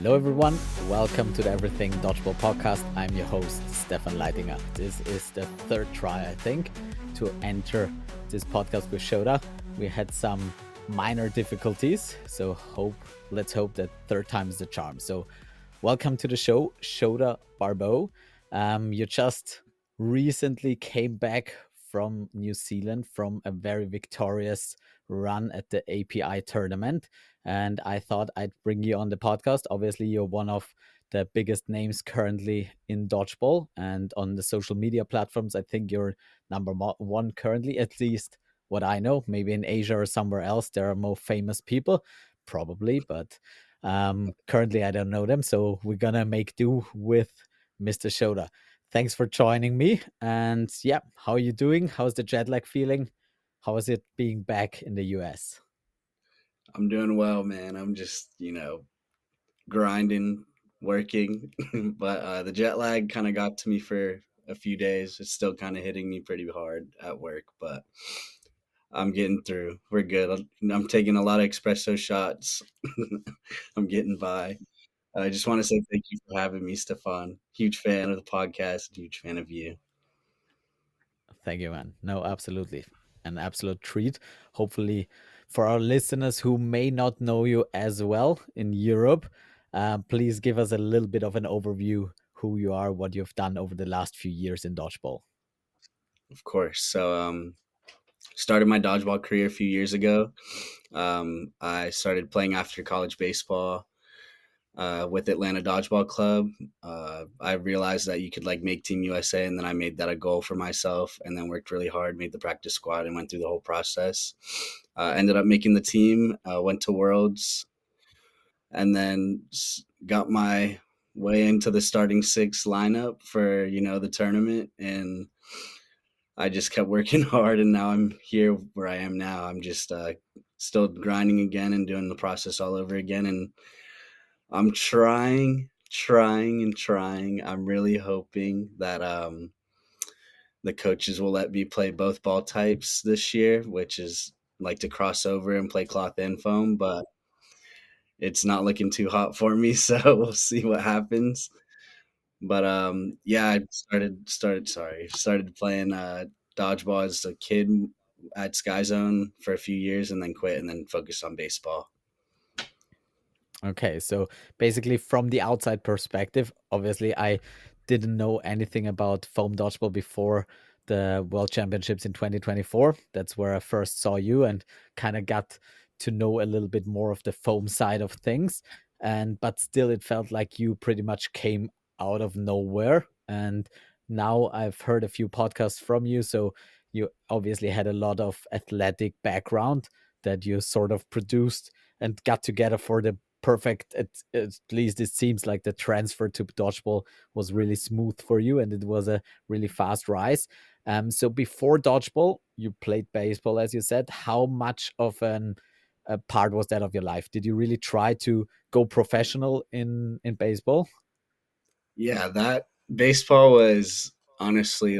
Hello, everyone. Welcome to the Everything Dodgeball podcast. I'm your host, Stefan Leitinger. This is the third try, I think, to enter this podcast with Shota. We had some minor difficulties, so let's hope that third time is the charm. So, welcome to the show, Shota Barbeau. You just recently came back from New Zealand from a very victorious run at the API tournament. And I thought I'd bring you on the podcast. Obviously, you're one of the biggest names currently in dodgeball and on the social media platforms. I think you're one currently, at least what I know. Maybe in Asia or somewhere else, there are more famous people, probably, but currently I don't know them. So we're gonna make do with Mr. Shota. Thanks for joining me. And yeah, how are you doing? How's the jet lag feeling? How is it being back in the US? I'm doing well, man. I'm just, grinding, working, but the jet lag kind of got to me for a few days. It's still kind of hitting me pretty hard at work, but I'm getting through. We're good. I'm taking a lot of espresso shots. I'm getting by. I just want to say thank you for having me, Stefan. Huge fan of the podcast, huge fan of you. Thank you, man. No, absolutely. An absolute treat. Hopefully, for our listeners who may not know you as well in Europe, please give us a little bit of an overview who you are, what you've done over the last few years in dodgeball. Of course. Started my dodgeball career a few years ago. I started playing after college baseball with Atlanta Dodgeball Club. I realized that you could make Team USA, and then I made that a goal for myself, and then worked really hard, made the practice squad, and went through the whole process. Ended up making the team, went to Worlds, and then got my way into the starting six lineup for the tournament, and I just kept working hard, and now I'm here where I am now. I'm just still grinding again and doing the process all over again, and I'm trying. I'm really hoping that the coaches will let me play both ball types this year, which is like to cross over and play cloth and foam, but it's not looking too hot for me, so we'll see what happens. But yeah, I started playing dodgeball as a kid at Sky Zone for a few years and then quit and then focused on baseball. Okay, so basically, from the outside perspective, obviously, I didn't know anything about foam dodgeball before the World Championships in 2024. That's where I first saw you and kind of got to know a little bit more of the foam side of things. And but still, it felt like you pretty much came out of nowhere. And now I've heard a few podcasts from you, so you obviously had a lot of athletic background that you sort of produced and got together for the perfect. At least it seems like the transfer to dodgeball was really smooth for you and it was a really fast rise. So before dodgeball you played baseball, as you said. How much of a part was that of your life? Did you really try to go professional in baseball? Yeah, that baseball was honestly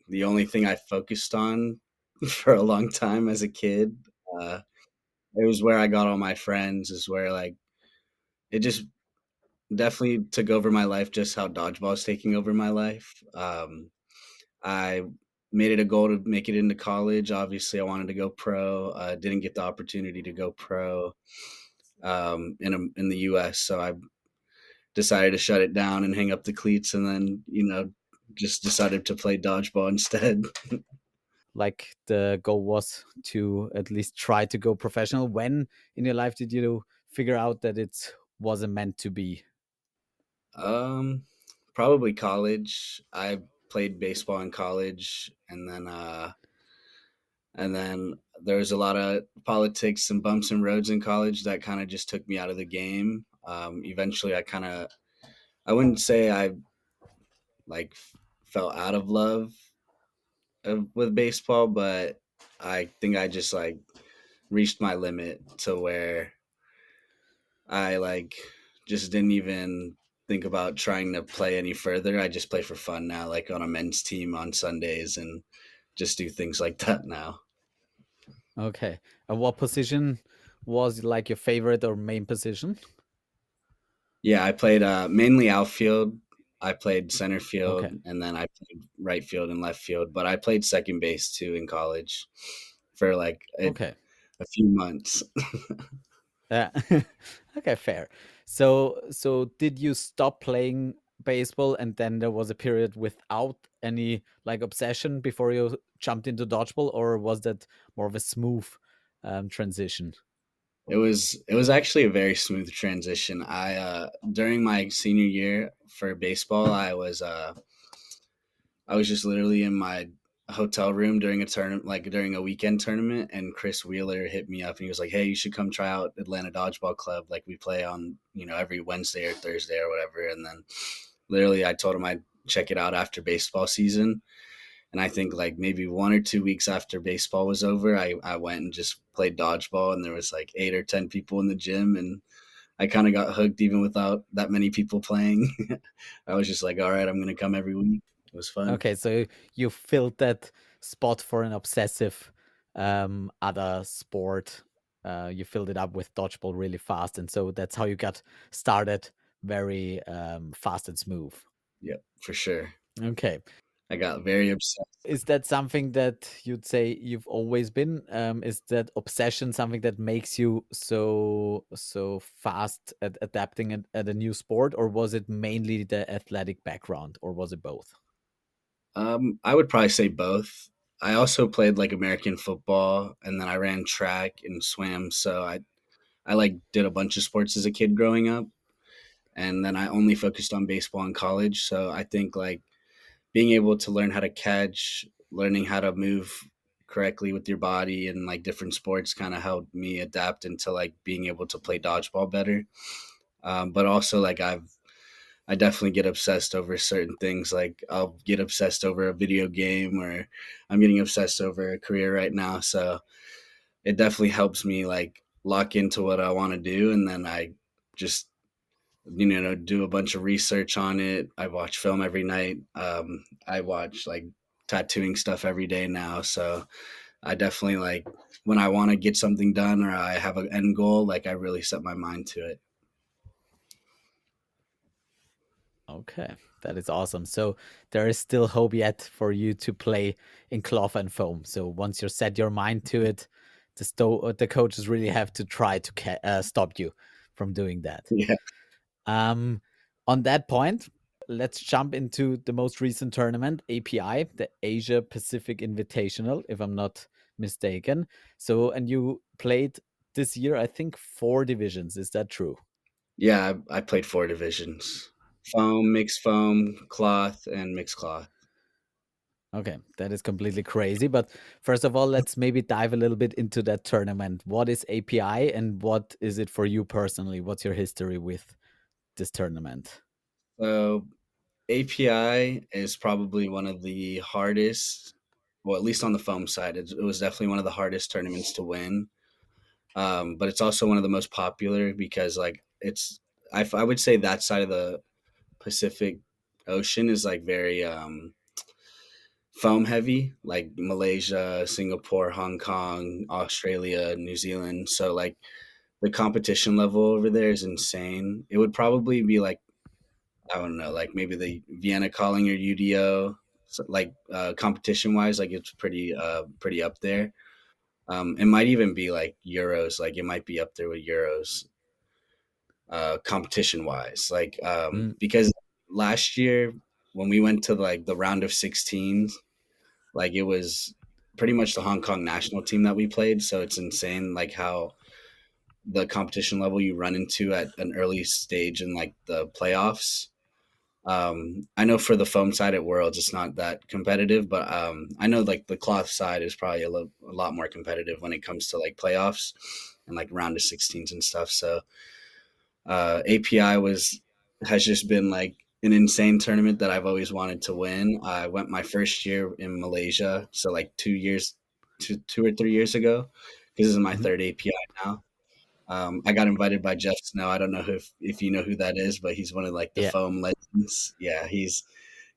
the only thing I focused on for a long time as a kid. Uh, it was where I got all my friends. Is where it just definitely took over my life. Just how dodgeball is taking over my life. I made it a goal to make it into college. Obviously, I wanted to go pro. Didn't get the opportunity to go pro in the U.S. So I decided to shut it down and hang up the cleats, and then just decided to play dodgeball instead. Like the goal was to at least try to go professional. When in your life did you figure out that it wasn't meant to be? um, Probably college. I played baseball in college, and then there was a lot of politics and bumps and roads in college that kind of just took me out of the game. Eventually, I wouldn't say I like fell out of love with baseball, but I think I just reached my limit to where I just didn't even think about trying to play any further. I just play for fun now, like on a men's team on Sundays and just do things like that now. Okay. And what position was like your favorite or main position? Yeah, I played mainly outfield. I played center field, Okay. and then I played right field and left field. But I played second base too in college for like Okay. a few months. Yeah. Okay, fair. So did you stop playing baseball and then there was a period without any like obsession before you jumped into dodgeball, or was that more of a smooth transition? It was actually a very smooth transition. I during my senior year for baseball, I was just literally in my hotel room during a tournament, like during a weekend tournament, and Chris Wheeler hit me up and he was like, "Hey, you should come try out Atlanta Dodgeball Club. Like we play on, every Wednesday or Thursday or whatever." And then literally I told him I'd check it out after baseball season. And I think like maybe 1 or 2 weeks after baseball was over, I went and just played dodgeball, and there was like 8 or 10 people in the gym, and I kind of got hooked even without that many people playing. I was just like, all right, I'm gonna come every week. It was fun. Okay, so you filled that spot for an obsessive other sport. You filled it up with dodgeball really fast, and so that's how you got started very fast and smooth. Yep, for sure. Okay. I got very obsessed. Is that something that you'd say you've always been? Is that obsession something that makes you so fast at adapting at a new sport, or was it mainly the athletic background, or was it both? I would probably say both. I also played like American football, and then I ran track and swam. So I like did a bunch of sports as a kid growing up, and then I only focused on baseball in college. So I think like being able to learn how to catch, learning how to move correctly with your body and like different sports kind of helped me adapt into like being able to play dodgeball better. But also like I definitely get obsessed over certain things. Like I'll get obsessed over a video game, or I'm getting obsessed over a career right now. So it definitely helps me like lock into what I want to do, and then I just do a bunch of research on it. I watch film every night. I watch like tattooing stuff every day now. So I definitely like when I want to get something done or I have an end goal, like I really set my mind to it. Okay, that is awesome. So there is still hope yet for you to play in cloth and foam. So once you set your mind to it, the coaches really have to try to stop you from doing that. Yeah. Um, on that point, let's jump into the most recent tournament, API, the Asia Pacific Invitational, if I'm not mistaken. So, and you played this year, I think, 4 divisions. Is that true? Yeah. I played 4 divisions: foam, mixed foam, cloth, and mixed cloth. Okay, that is completely crazy. But first of all, let's maybe dive a little bit into that tournament. What is API and what is it for you personally? What's your history with this tournament? So API is probably one of the hardest, well, at least on the foam side, it was definitely one of the hardest tournaments to win. But it's also one of the most popular because like I would say that side of the Pacific Ocean is like very foam heavy, like Malaysia, Singapore, Hong Kong, Australia, New Zealand. So like the competition level over there is insane. It would probably be like, I don't know, like maybe the Vienna Calling or UDO, so like competition wise, like it's pretty up there. It might even be like Euros, like it might be up there with Euros, competition wise. Like Mm, because last year when we went to like the round of 16s, like it was pretty much the Hong Kong national team that we played. So it's insane like how the competition level you run into at an early stage in like the playoffs. I know for the foam side at Worlds, it's not that competitive, but I know like the cloth side is probably a lot more competitive when it comes to like playoffs and like round of 16s and stuff. So API was has just been like an insane tournament that I've always wanted to win. I went my first year in Malaysia, so like 2 years, 2 or 3 years ago. This is my mhm. third API now. I got invited by Jeff Snow. I don't know if you know who that is, but he's one of like the Yeah. foam legends. Yeah, he's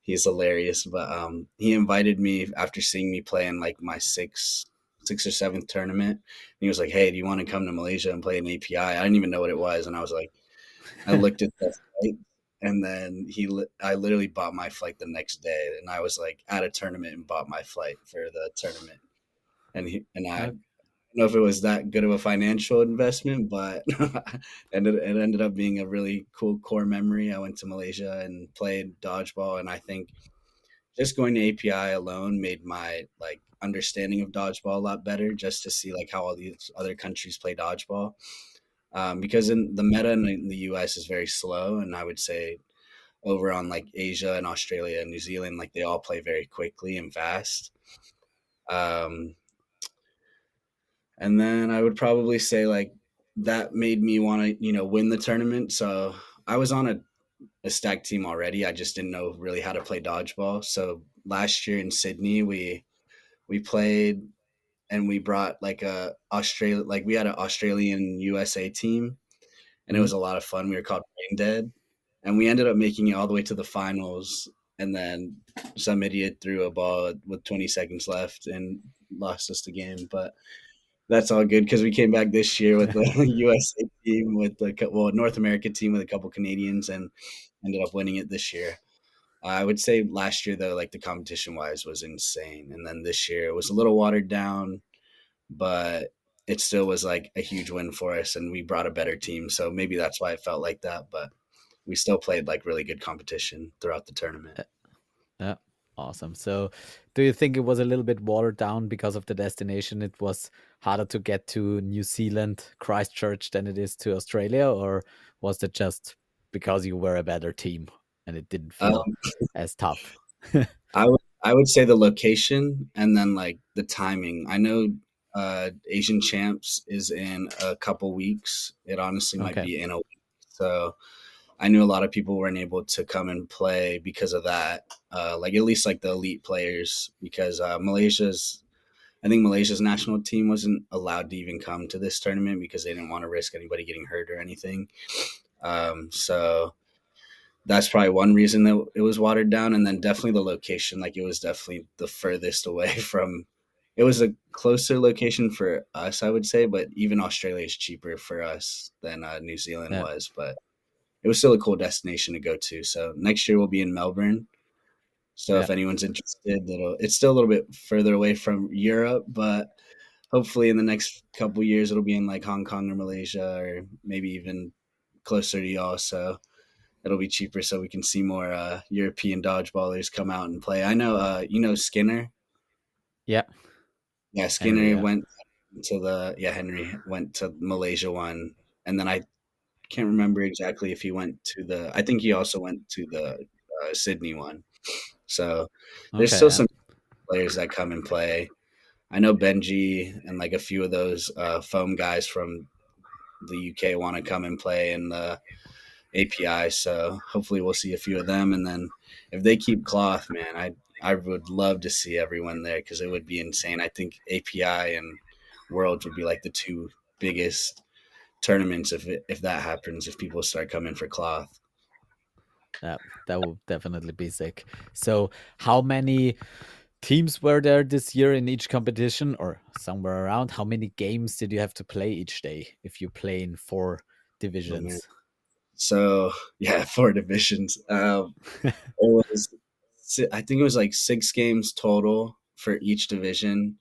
hilarious. But he invited me after seeing me play in like my sixth or seventh tournament. And he was like, "Hey, do you want to come to Malaysia and play an API?" I didn't even know what it was, and I was like, I looked at the flight, and then I literally bought my flight the next day, and I was like at a tournament and bought my flight for the tournament. And I Uh, don't know if it was that good of a financial investment, but it ended up being a really cool core memory. I went to Malaysia and played dodgeball, and I think just going to API alone made my like understanding of dodgeball a lot better. Just to see like how all these other countries play dodgeball, because in the meta in the US is very slow, and I would say over on like Asia and Australia and New Zealand, like they all play very quickly and fast. Um, and then I would probably say like that made me want to win the tournament. So I was on a stacked team already. I just didn't know really how to play dodgeball. So last year in Sydney, we played and we brought like we had an Australian USA team, and it mhm. was a lot of fun. We were called Brain Dead, and we ended up making it all the way to the finals. And then some idiot threw a ball with 20 seconds left and lost us the game. But that's all good because we came back this year with the USA team, with the North America team with a couple Canadians, and ended up winning it this year. I would say last year though, like the competition wise, was insane, and then this year it was a little watered down, but it still was like a huge win for us, and we brought a better team. So maybe that's why it felt like that. But we still played like really good competition throughout the tournament. Yeah, awesome. So, do you think it was a little bit watered down because of the destination? It was harder to get to New Zealand, Christchurch, than it is to Australia, or was it just because you were a better team and it didn't feel Um, as tough? I would say the location and then like the timing. I know Asian Champs is in a couple weeks. It honestly might Okay. be in a week. So I knew a lot of people weren't able to come and play because of that. Like at least like the elite players, because I think Malaysia's national team wasn't allowed to even come to this tournament because they didn't want to risk anybody getting hurt or anything. So that's probably one reason that it was watered down, and then definitely the location. Like it was definitely the furthest away from. It was a closer location for us, I would say, but even Australia is cheaper for us than New Zealand Yeah. was. But it was still a cool destination to go to. So next year we'll be in Melbourne. So Yeah. if anyone's interested, it's still a little bit further away from Europe, but hopefully in the next couple years it'll be in like Hong Kong or Malaysia, or maybe even closer to y'all. So it'll be cheaper, so we can see more European dodgeballers come out and play. I know, Skinner. Yeah. Yeah, Henry. Skinner Yeah. went to the yeah Henry went to Malaysia one, and then I can't remember exactly if he went to the. I think he also went to the Sydney one. So there's Okay. still Yeah. some players that come and play. I know Benji and like a few of those foam guys from the UK want to come and play in the API. So hopefully we'll see a few of them. And then if they keep cloth, man, I would love to see everyone there because it would be insane. I think API and Worlds would be like the two biggest tournaments if that happens. If people start coming for cloth. Yeah. That will definitely be sick. So, how many teams were there this year in each competition or somewhere around? How many games did you have to play each day if you play in four Oh man. divisions? So yeah, four divisions. It was I think it was like 6 games total for each division,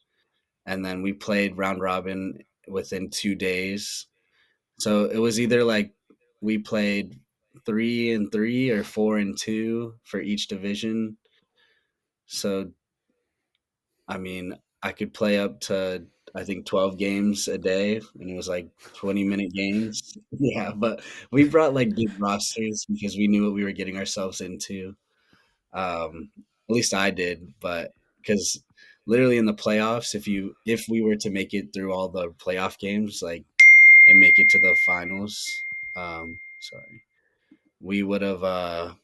and then we played round robin within 2 days. So it was either like we played 3-3 or 4-2 for each division. So I mean, I could play up to I think 12 games a day, and it was like 20-minute games. Yeah, but we brought like big rosters because we knew what we were getting ourselves into. At least I did, but because literally in the playoffs, if we were to make it through all the playoff games, like and make it to the finals, sorry, we would have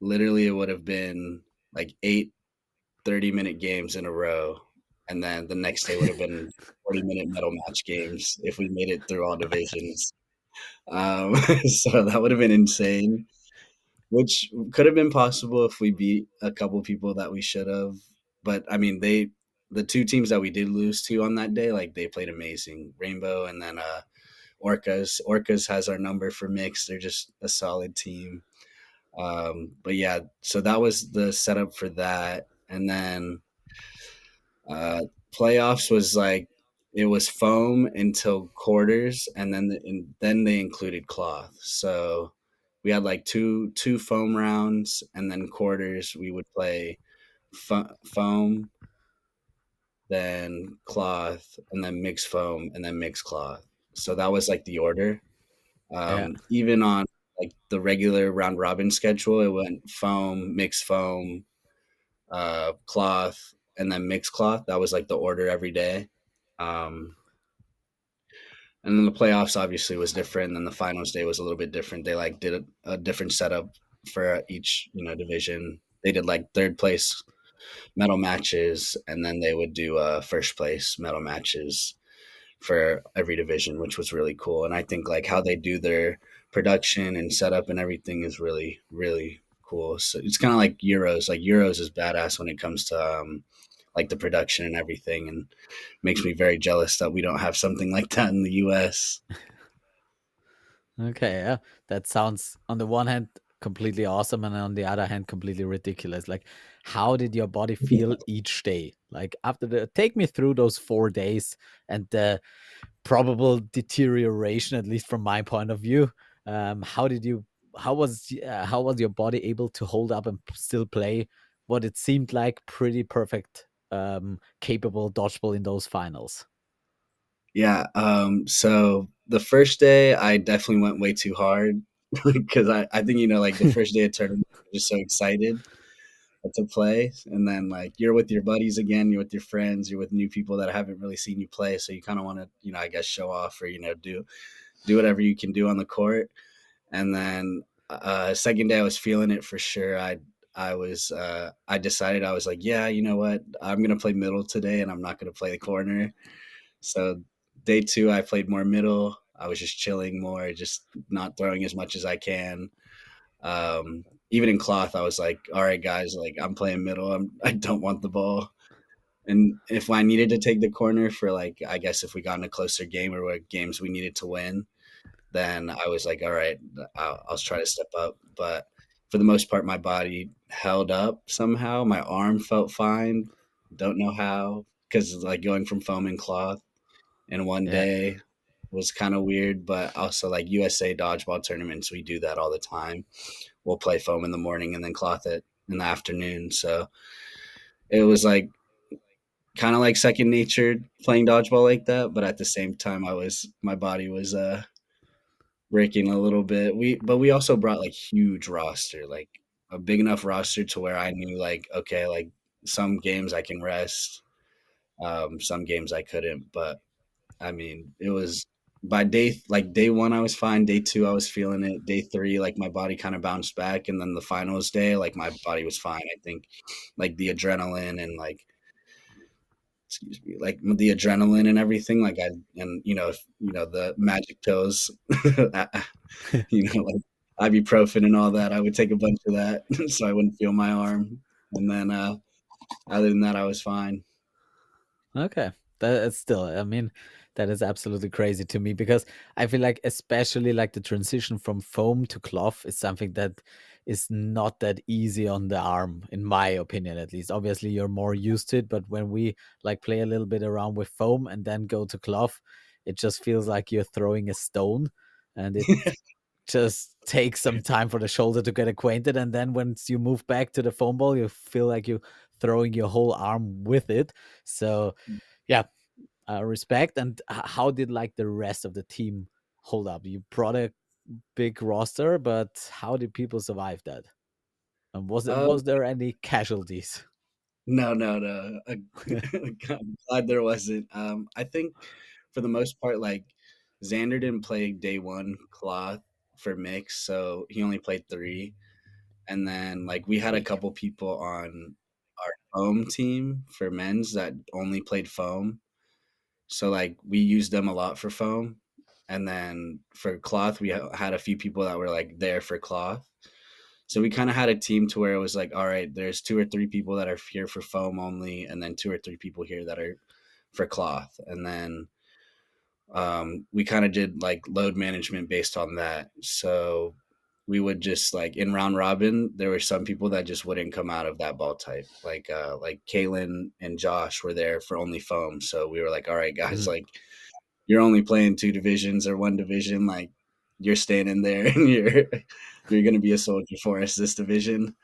literally it would have been like 8 30-minute games in a row, and then the next day would have been 40-minute medal match games if we made it through all divisions. So that would have been insane, which could have been possible if we beat a couple people that we should have. But I mean, the two teams that we did lose to on that day, like they played amazing. Rainbow and then Orcas has our number for mix. They're just a solid team. But yeah, so that was the setup for that. And then uh, playoffs was like it was foam until quarters, and then they included cloth. So we had like two foam rounds, and then quarters we would play foam, then cloth, and then mixed foam, and then mixed cloth. So that was like the order. Yeah. Even on like the regular round robin schedule, it went foam, mixed foam, cloth, and then mixed cloth. That was like the order every day. Um, and then the playoffs obviously was different. And then the finals day was a little bit different. They like did a different setup for each division. They did like third place medal matches, and then they would do first place medal matches for every division, which was really cool. And I think like how they do their production and setup and everything is really, really cool. So it's kind of like Euros. Like Euros is badass when it comes to like the production and everything, and makes me very jealous that we don't have something like that in the US. Okay, yeah. That sounds on the one hand completely awesome and on the other hand completely ridiculous. Like how did your body feel each day? Like after the take me through those 4 days and the probable deterioration, at least from my point of view. How did you how was your body able to hold up and still play what it seemed like pretty perfect capable dodgeball in those finals? Yeah. So the first day I definitely went way too hard because I think, like the first day of tournament, you're just so excited to play. And then like you're with your buddies again, you're with your friends, you're with new people that haven't really seen you play. So you kind of want to, I guess show off or, do whatever you can do on the court. And then second day I was feeling it for sure. I decided I was like, yeah, you know what? I'm gonna play middle today and I'm not gonna play the corner. So day two I played more middle. I was just chilling more, just not throwing as much as I can. Even in cloth, I was like, all right, guys, like I'm playing middle. I don't want the ball. And if I needed to take the corner for like, I guess if we got in a closer game or what games we needed to win, then I was like, all right, I'll try to step up. But for the most part, my body held up somehow. My arm felt fine. Don't know how, because like going from foam and cloth in one Yeah. day was kind of weird. But also like USA dodgeball tournaments, we do that all the time. We'll play foam in the morning and then cloth it in the afternoon. So it was like kind of like second nature playing dodgeball like that. But at the same time, my body was breaking a little bit. We also brought like huge roster, like a big enough roster to where I knew like okay, like some games I can rest, some games I couldn't. But I mean, it was by day one I was fine. Day two I was feeling it. Day three like my body kind of bounced back, and then the finals day like my body was fine. I think like the adrenaline and like excuse me, like the adrenaline and everything. Like I and the magic pills. Like ibuprofen and all that. I would take a bunch of that so I wouldn't feel my arm. And then other than that, I was fine. Okay. That is still, I mean, that is absolutely crazy to me because I feel like, especially like the transition from foam to cloth is something that is not that easy on the arm, in my opinion, at least. Obviously, you're more used to it, but when we like play a little bit around with foam and then go to cloth, it just feels like you're throwing a stone and it just takes some time for the shoulder to get acquainted. And then once you move back to the foam ball, you feel like you're throwing your whole arm with it. So, yeah, respect. And how did like the rest of the team hold up? You brought a big roster, but how did people survive that? And um, was there any casualties? no, no, no. I'm glad there wasn't. I think for the most part, like Xander didn't play day one cloth for mix, so he only played three. And then like we had a Weak. couple people on our foam team for men's that only played foam. So like we used them a lot for foam, and then for cloth we had a few people that were like there for cloth. So we kind of had a team to where it was like, all right, there's two or three people that are here for foam only, and then two or three people here that are for cloth. And then we kind of did like load management based on that. So we would just like in round robin, there were some people that just wouldn't come out of that ball type. Like Kaylin and Josh were there for only foam. So we were like, all right, guys, Mhm. like you're only playing two divisions or one division. Like you're staying in there and you're gonna be a soldier for us this division.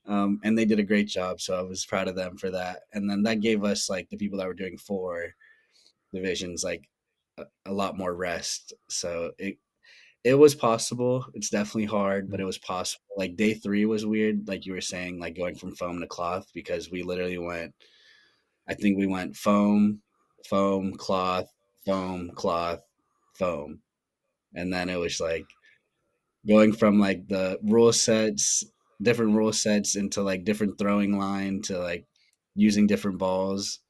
And they did a great job. So I was proud of them for that. And then that gave us like the people that were doing four divisions like a lot more rest. So it was possible. It's definitely hard, but Mhm. it was possible. Like day three was weird, like you were saying, like going from foam to cloth because we literally went. I think we went foam, foam, cloth, foam, and then it was like going from like the rule sets, different rule sets into like different throwing line to like using different balls.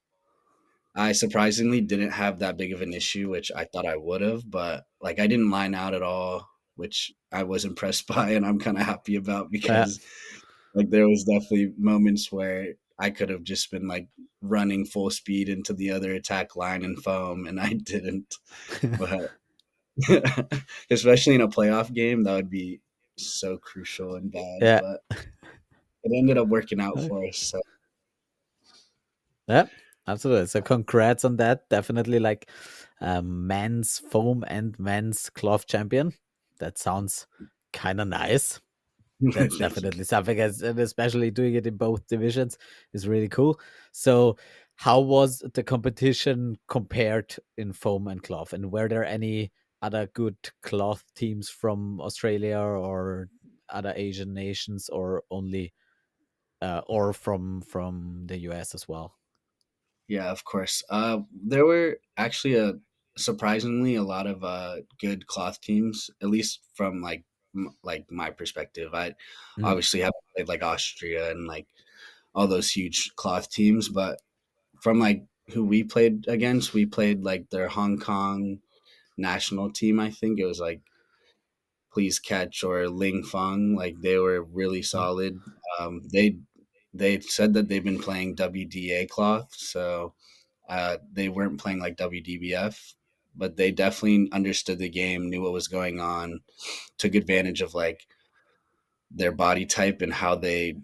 I surprisingly didn't have that big of an issue, which I thought I would have, but like I didn't line out at all, which I was impressed by and I'm kind of happy about Yeah. because like there was definitely moments where I could have just been like running full speed into the other attack line and foam and I didn't. But especially in a playoff game, that would be so crucial and bad, Yeah. but it ended up working out Okay. for us. So Yeah, absolutely. So congrats on that. Definitely like men's foam and men's cloth champion. That sounds kind of nice. That's thank you. definitely something, and especially doing it in both divisions is really cool. So, how was the competition compared in foam and cloth? And were there any other good cloth teams from Australia or other Asian nations, or only, or from the US as well? Yeah, of course. There were actually a surprisingly a lot of good cloth teams, at least from like my perspective. I Mhm. obviously haven't played like Austria and like all those huge cloth teams, but from like who we played against, we played like their Hong Kong national team. I think it was like Please Catch or Ling Feng. Like they were really Mhm. solid. They said that they've been playing WDA cloth, so they weren't playing like WDBF, but they definitely understood the game, knew what was going on, took advantage of like their body type and how they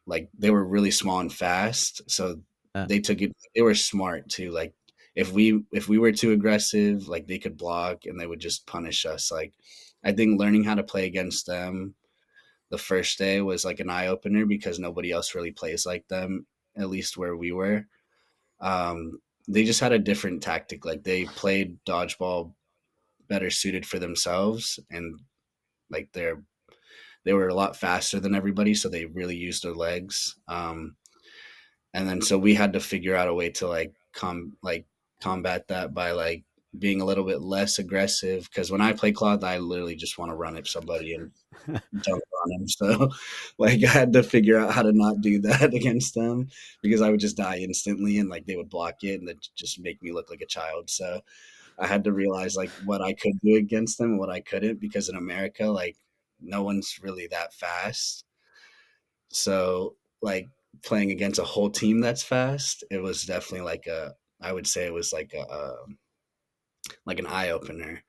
were really small and fast. So Uh, they took it. They were smart too. Like if we were too aggressive, like they could block and they would just punish us. Like I think learning how to play against them the first day was like an eye opener because nobody else really plays like them, at least where we were. They just had a different tactic. Like they played dodgeball better suited for themselves, and like they were a lot faster than everybody, so they really used their legs. And then so we had to figure out a way to combat that by like being a little bit less aggressive. Because when I play cloth, I literally just want to run at somebody and dunk on them. So like I had to figure out how to not do that against them because I would just die instantly and like they would block it and it just make me look like a child. So I had to realize like what I could do against them and what I couldn't because in America, like no one's really that fast. So like playing against a whole team that's fast, it was definitely I would say it was like an eye opener.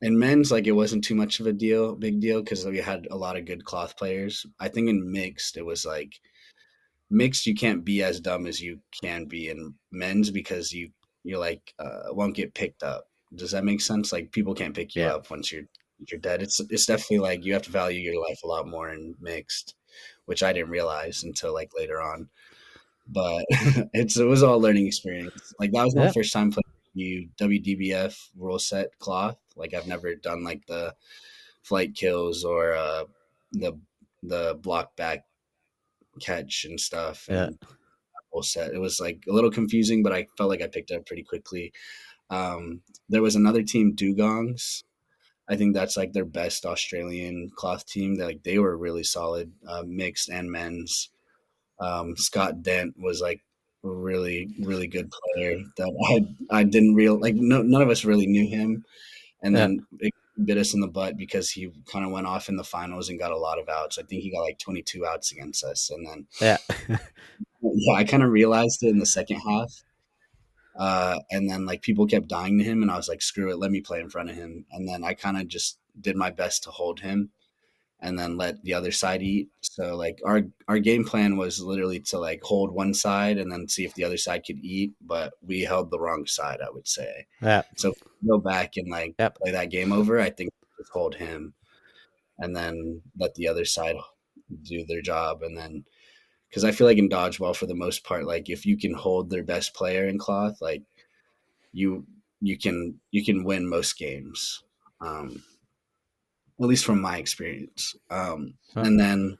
In men's, like it wasn't too much of a big deal because we had a lot of good cloth players. I think in mixed, it was like mixed. You can't be as dumb as you can be in men's because you like won't get picked up. Does that make sense? Like people can't pick you yeah. up once you're dead. It's definitely like you have to value your life a lot more in mixed, which I didn't realize until like later on. But it was all a learning experience. Like that was my Yeah. first time playing WDBF rule set cloth. Like I've never done like the flight kills or the the block back catch and stuff Yeah. and rule set. It was like a little confusing, but I felt like I picked it up pretty quickly. There was another team, Dugongs. I think that's like their best Australian cloth team. That like they were really solid, mixed and men's. Scott Dent was like a really good player that I didn't real like none of us really knew him, and Yeah. then it bit us in the butt because he kind of went off in the finals and got a lot of outs. I think he got like 22 outs against us, and then Yeah. yeah, I kind of realized it in the second half. And then like people kept dying to him, and I was like, screw it, let me play in front of him. And then I kind of just did my best to hold him, and then let the other side eat. So like our game plan was literally to like hold one side and then see if the other side could eat, but we held the wrong side, I would say. Yeah. So if we go back and like Yep. play that game over, I think just hold him and then let the other side do their job, and then because I feel like in dodgeball for the most part, like if you can hold their best player in cloth, like you you can win most games. At least from my experience. Uh, And then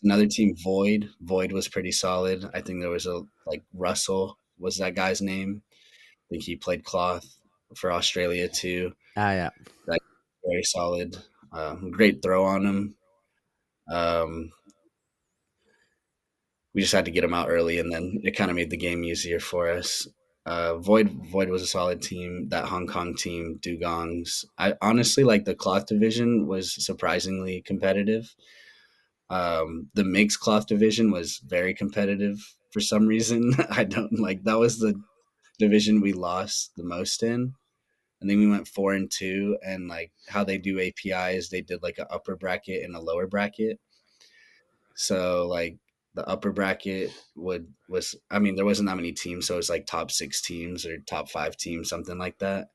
another team, Void. Void was pretty solid. I think there was a like Russell was that guy's name. I think he played cloth for Australia too. yeah. Like very solid. Great throw on him. Um, we just had to get him out early, and then it kind of made the game easier for us. Void was a solid team. That Hong Kong team, Dugongs. I honestly like the cloth division was surprisingly competitive. The mixed cloth division was very competitive for some reason. I don't like that was the division we lost the most in. And then we went 4-2, and like how they do API is they did like an upper bracket and a lower bracket. So like the upper bracket was I mean there wasn't that many teams, so it was like top 6 teams or top 5 teams, something like that.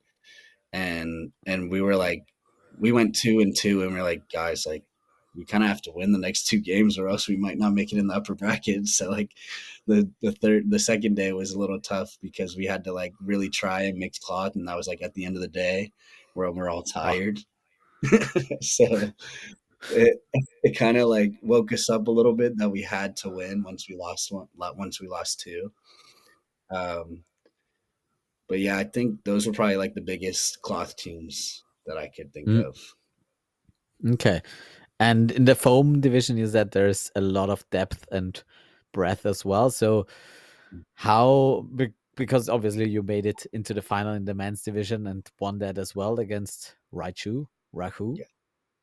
And we were like we went 2-2, and we're like, guys, like we kind of have to win the next 2 games or else we might not make it in the upper bracket. So like the second day was a little tough because we had to like really try and mix cloth, and that was like at the end of the day where we're all Oh, tired. So it it kind of like woke us up a little bit that we had to win once we lost two. Um, but yeah, I think those were probably like the biggest cloth teams that I could think mm, of. okay. And in the foam division, you said there's a lot of depth and breadth as well. So because obviously you made it into the final in the men's division and won that as well against Rahu, Yeah,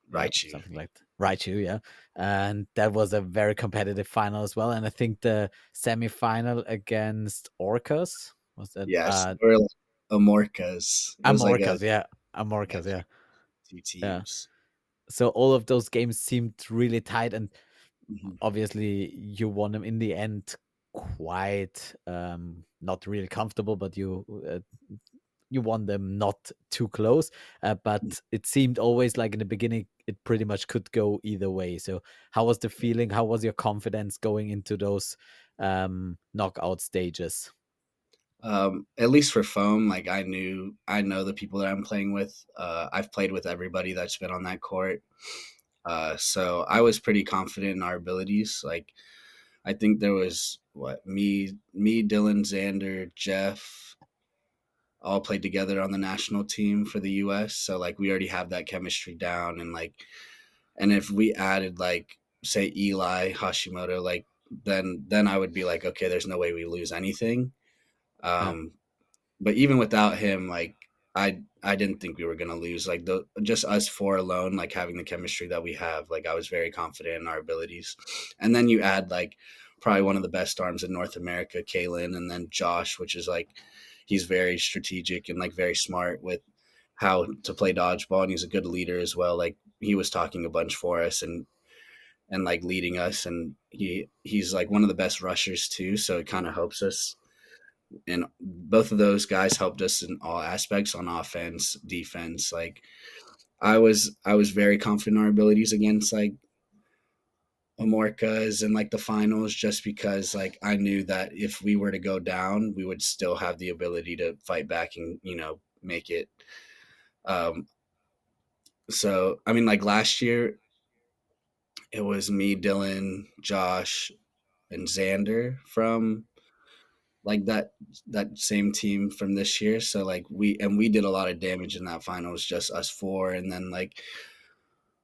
yeah, Raichu. something like that. Raichu, yeah. And that was a very competitive final as well. And I think the semi-final against Orcas was that Yes, or like Amorcas. It was like a Amorcas, yeah. yeah, Amorcas, yeah. two Yeah. teams. So all of those games seemed really tight, and Mhm. obviously you won them in the end quite not really comfortable, but you won them not too close. But it seemed always like in the beginning it pretty much could go either way. So how was the feeling? How was your confidence going into those knockout stages? At least for foam, like I know the people that I'm playing with. I've played with everybody that's been on that court. So I was pretty confident in our abilities. Like I think there was Dylan, Xander, Jeff, all played together on the national team for the US. So like we already have that chemistry down, and like and if we added like say Eli Hashimoto, like then I would be like, okay, there's no way we lose anything. Yeah. Um, but even without him, like I didn't think we were gonna lose. Like the just us four alone, like having the chemistry that we have, like I was very confident in our abilities. And then you add like probably one of the best arms in North America, Kalen, and then Josh, which is like he's very strategic and like very smart with how to play dodgeball, and he's a good leader as well. Like he was talking a bunch for us and like leading us, and he's like one of the best rushers too, so it kind of helps us, and both of those guys helped us in all aspects on offense, defense. Like I was very confident in our abilities against like Amorcas and like the finals, just because like I knew that if we were to go down, we would still have the ability to fight back and make it. Um, so I mean, like last year, it was me, Dylan, Josh, and Xander from like that same team from this year. So like we did a lot of damage in that final. It was just us four, and then like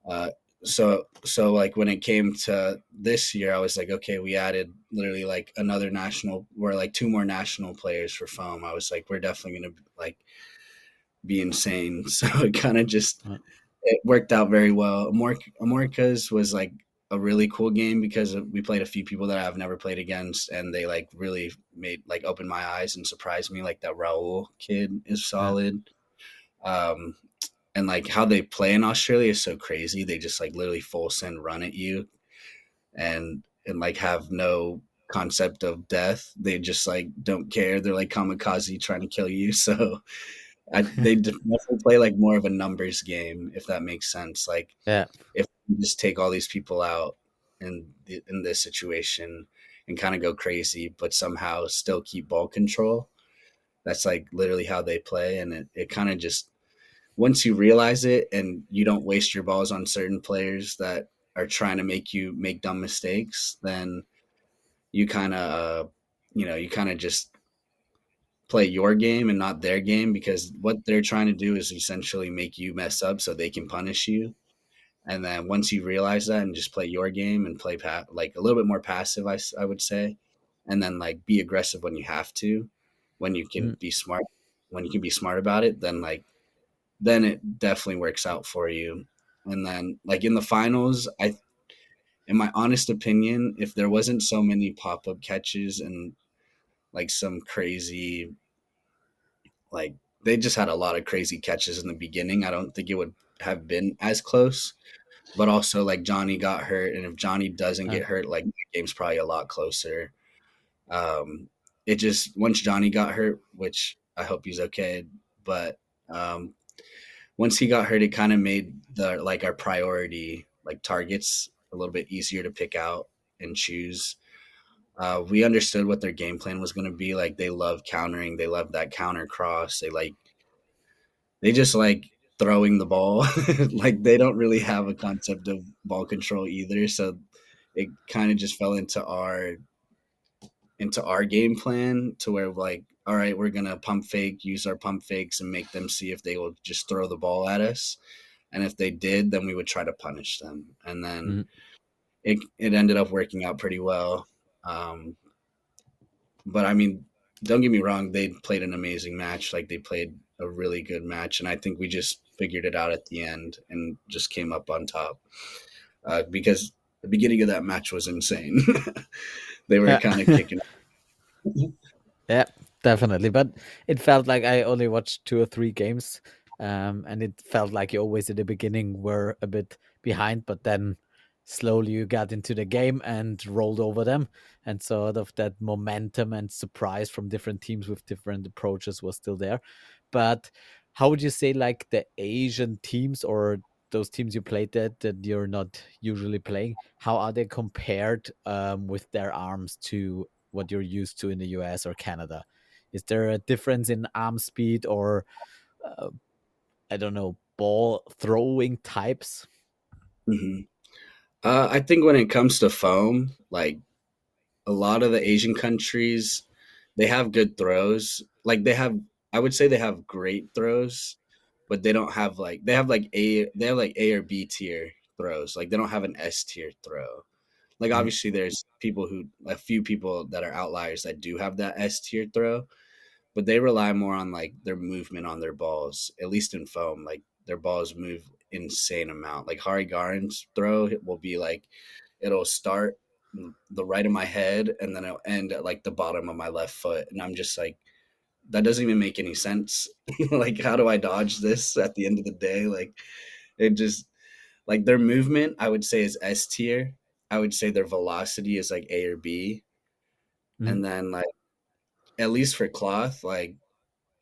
uh so like when it came to this year, I was like, okay, we added literally like another national, or like two more national players for foam. I was like, we're definitely gonna like be insane. So it kind of just Uh, it worked out very well. Amorcas was like a really cool game because we played a few people that I've never played against, and they like really made like open my eyes and surprised me. Like that Raul kid is Yeah. solid. Um, and like how they play in Australia is so crazy. They just like literally full send run at you and like have no concept of death. They just like don't care. They're like kamikaze trying to kill you. So they definitely play like more of a numbers game, if that makes sense. Like Yeah. if you just take all these people out in this situation and kind of go crazy, but somehow still keep ball control. That's like literally how they play, and it kind of just once you realize it and you don't waste your balls on certain players that are trying to make you make dumb mistakes, then you kind of you kind of just play your game and not their game because what they're trying to do is essentially make you mess up so they can punish you. And then once you realize that and just play your game and play like a little bit more passive, I would say, and then like be aggressive when you have to, when you can Mm. be smart, when you can be smart about it, then it definitely works out for you. And then like in the finals, in my honest opinion, if there wasn't so many pop up catches and like some crazy like they just had a lot of crazy catches in the beginning, I don't think it would have been as close. But also like Johnny got hurt, and if Johnny doesn't Uh, get hurt, like the game's probably a lot closer. Um, it just once Johnny got hurt, which I hope he's okay, but um, once he got hurt, it kind of made the like our priority like targets a little bit easier to pick out and choose. We understood what their game plan was going to be. Like they love countering, they love that counter cross. They just like throwing the ball. Like they don't really have a concept of ball control either. So it kind of just fell into our game plan to where like, all right, we're gonna pump fake, use our pump fakes, and make them see if they will just throw the ball at us. And if they did, then we would try to punish them. And then mm. it ended up working out pretty well. But I mean, don't get me wrong, they played an amazing match. Like they played a really good match, and I think we just figured it out at the end and just came up on top because the beginning of that match was insane. They were Yeah. kind of kicking. Yeah, definitely. But it felt like I only watched 2 or 3 games, and it felt like you always at the beginning were a bit behind, but then slowly you got into the game and rolled over them, and sort of that momentum and surprise from different teams with different approaches was still there. But how would you say like the Asian teams or those teams you played that you're not usually playing, how are they compared with their arms to what you're used to in the US or Canada? Is there a difference in arm speed or uh, I don't know, ball throwing types? Mhm. I think when it comes to foam, like a lot of the Asian countries, they have good throws. Like I would say they have great throws, but they don't have like they have like A or B tier throws. Like they don't have an S tier throw. Like Mm, obviously there's a few people that are outliers that do have that S tier throw, but they rely more on like their movement on their balls, at least in foam. Like their balls move insane amount. Like Hari Garin's throw will be like it'll start the right of my head and then it'll end at like the bottom of my left foot, and I'm just like that doesn't even make any sense. Like how do I dodge this at the end of the day? Like it just like their movement I would say is S tier. I would say their velocity is like A or B. mm, And then like at least for cloth, like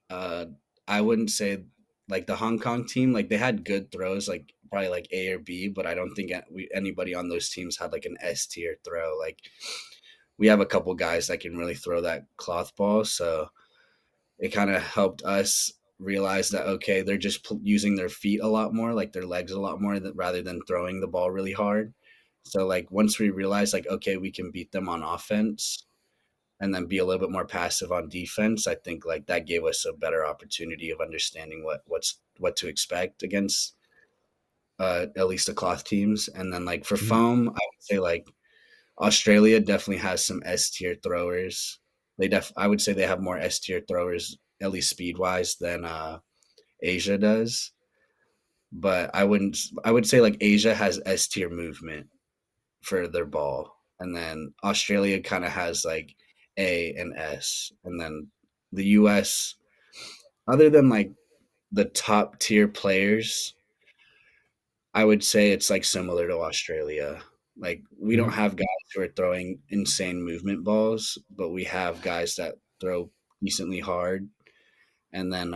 uh I wouldn't say like the Hong Kong team, like they had good throws, like probably like A or B, but I don't think anybody on those teams had like an S tier throw. Like we have a couple guys that can really throw that cloth ball, so it kind of helped us realize that okay, they're just using their feet a lot more, like their legs a lot more rather than throwing the ball really hard. So like once we realized like okay, we can beat them on offense and then be a little bit more passive on defense, I think like that gave us a better opportunity of understanding what to expect against at least the cloth teams. And then like for mm, foam, I would say like Australia definitely has some S tier throwers. I would say they have more S tier throwers, at least speed wise, than Asia does. But I would say like Asia has S tier movement for their ball. And then Australia kind of has like A and S. And then the US, other than like the top tier players, I would say it's like similar to Australia. Like we don't Mhm. have guys who are throwing insane movement balls, but we have guys that throw decently hard, and then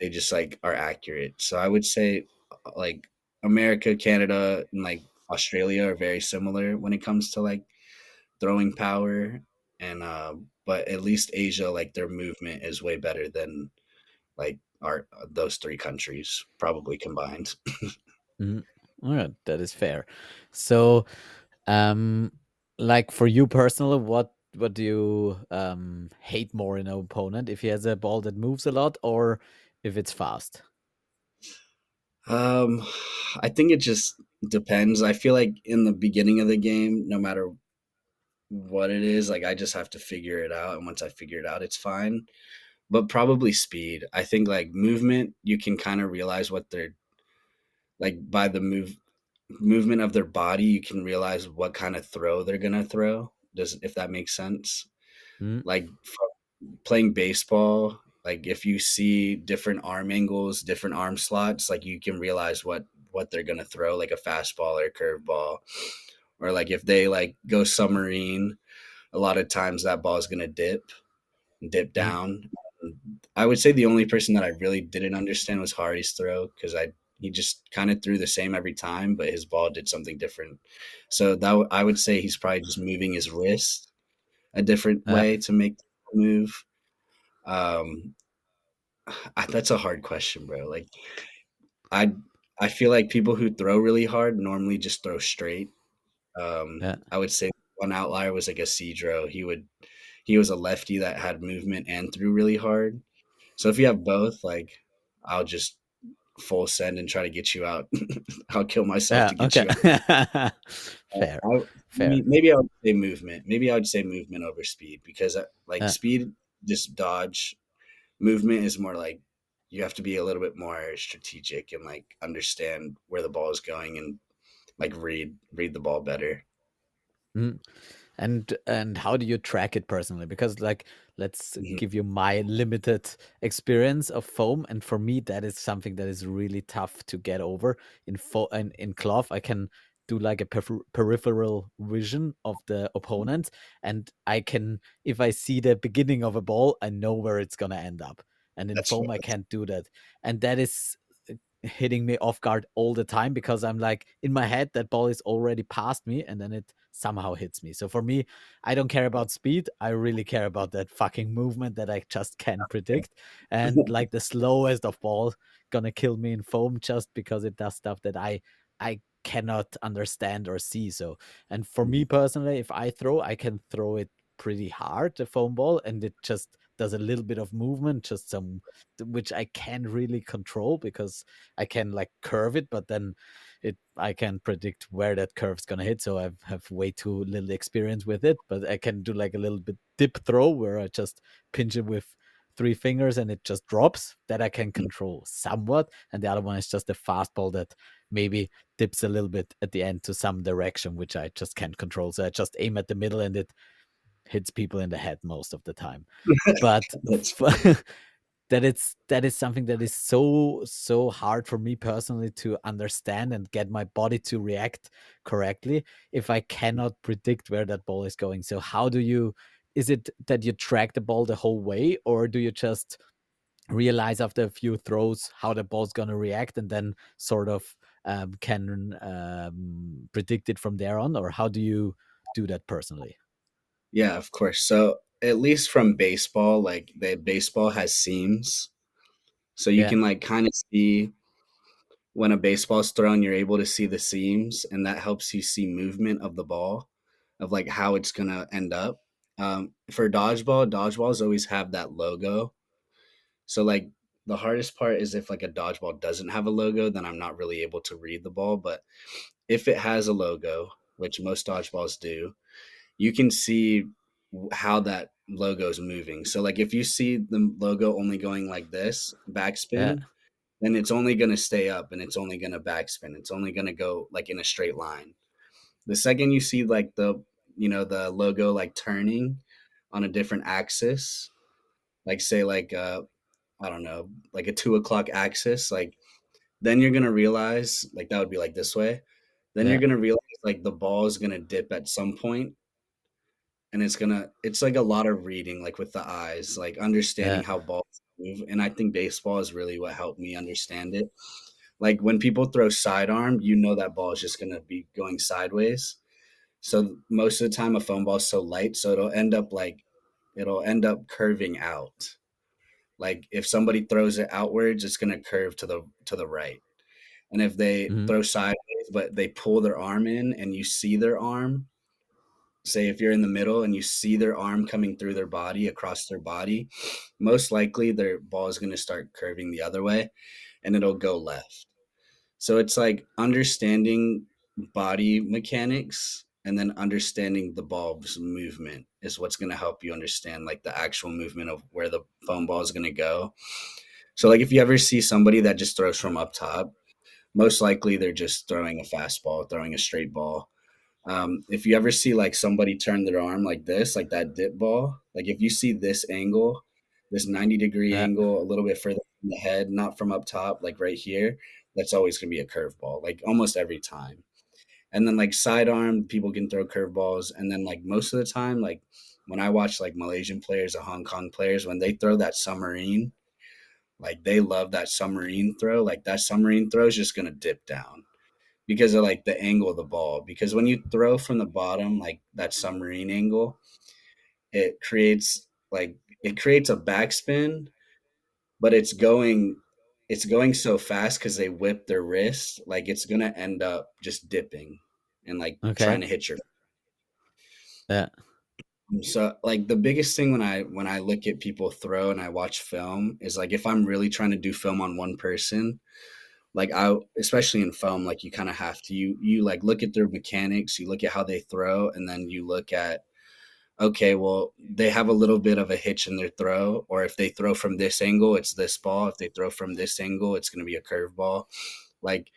they just like are accurate. So I would say like America, Canada, and like Australia are very similar when it comes to like throwing power, and but at least Asia, like their movement is way better than like our those three countries probably combined. Mhm. All right, that is fair. So, um, like for you personally, what do you hate more in an opponent? If he has a ball that moves a lot, or if it's fast? Um, I think it just depends. I feel like in the beginning of the game, no matter what it is, like I just have to figure it out, and once I figure it out, it's fine. But probably speed. I think like movement, you can kind of realize what they're like by the movement of their body, you can realize what kind of throw they're gonna throw. Does if that makes sense? Mm, Like playing baseball, like if you see different arm angles, different arm slots, like you can realize what they're gonna throw, like a fastball or a curveball, or like if they like go submarine, a lot of times that ball is gonna dip mm, down. I would say the only person that I really didn't understand was Hari's throw because I he just kind of threw the same every time, but his ball did something different. So I would say he's probably just moving his wrist a different yeah, way to make the move. Um, that's a hard question, bro. Like I I feel like people who throw really hard normally just throw straight. yeah. I would say one outlier was like a Cedro. He was a lefty that had movement and threw really hard. So if you have both, like I'll just full send and try to get you out. I'll kill myself Yeah, to get okay. you out. Fair, I, fair. maybe I would say movement. Maybe I would say movement over speed because like Yeah. speed, just dodge. Movement is more like you have to be a little bit more strategic and like understand where the ball is going and like read the ball better. Mhm. And how do you track it personally? Because like let's Mhm. give you my limited experience of foam, and for me that is something that is really tough to get over. In cloth I can do like a peripheral vision of the opponent, and I can, if I see the beginning of a ball, I know where it's going to end up. And in foam I That's can't do that. And that is hitting me off guard all the time because I'm like in my head that ball is already past me and then it somehow hits me. So for me, I don't care about speed. I really care about that fucking movement that I just can't predict. And like the slowest of balls gonna kill me in foam just because it does stuff that I cannot understand or see. So and for me personally, if I throw, I can throw it pretty hard, the foam ball, and it just does a little bit of movement, just some which I can really control because I can like curve it, but then it I can predict where that curve's gonna hit. So I have way too little experience with it, but I can do like a little bit dip throw where I just pinch it with three fingers and it just drops. That I can control somewhat, and the other one is just a fastball that maybe dips a little bit at the end to some direction, which I just can't control. So I just aim at the middle and it hits people in the head most of the time. But that's that is something that is so hard for me personally to understand and get my body to react correctly if I cannot predict where that ball is going. So how do you, is it that you track the ball the whole way, or do you just realize after a few throws how the ball's going to react and then sort of can predict it from there on, or how do you do that personally? yeah, of course. So at least from baseball, like the baseball has seams, so you Yeah, can like kind of see when a baseball's thrown, you're able to see the seams, and that helps you see movement of the ball, of like how it's gonna end up. For dodgeball, dodgeballs always have that logo. So like the hardest part is if like a dodgeball doesn't have a logo, then I'm not really able to read the ball. But if it has a logo, which most dodgeballs do, you can see how that logo is moving. So like if you see the logo only going like this, yeah, backspin, then it's only going to stay up and it's only going to backspin. It's only going to go like in a straight line. The second you see like the logo like turning on a different axis, like say like I don't know, like a 2 o'clock axis, like then you're gonna realize like that would be like this way. Then you're Yeah. gonna realize like the ball is gonna dip at some point, and it's like a lot of reading, like with the eyes, like Yeah. understanding how balls move. And I think baseball is really what helped me understand it. Like when people throw sidearm, you know that ball is just gonna be going sideways. So most of the time, a foam ball is so light, so it'll end up curving out. Like if somebody throws it outwards, it's gonna curve to the right. And if they Mhm. throw sideways, but they pull their arm in and you see their arm, say if you're in the middle and you see their arm coming through their body across their body, most likely their ball is going to start curving the other way and it'll go left. So it's like understanding body mechanics and then understanding the ball's movement is what's going to help you understand like the actual movement of where the foam ball is going to go. So like if you ever see somebody that just throws from up top, most likely they're just throwing a fastball, throwing a straight ball. If you ever see like somebody turn their arm like this, like that dip ball, like if you see this angle, this 90-degree Yeah. angle, a little bit further from the head, not from up top, like right here, that's always going to be a curveball, like almost every time. And then like sidearm, people can throw curveballs. And then like most of the time, like when I watch like Malaysian players or Hong Kong players, when they throw that submarine, like they love that submarine throw. Like that submarine throw is just going to dip down because of like the angle of the ball. Because when you throw from the bottom, like that submarine angle, it creates it creates a backspin, but it's going so fast because they whip their wrist, like it's gonna end up just dipping and like Okay. trying to hit your. Yeah. So like the biggest thing when I look at people throw and I watch film is like if I'm really trying to do film on one person, like I especially in foam, like you kind of have to you like look at their mechanics, you look at how they throw, and then you look at okay, well they have a little bit of a hitch in their throw, or if they throw from this angle, it's this ball. If they throw from this angle, it's going to be a curveball. Like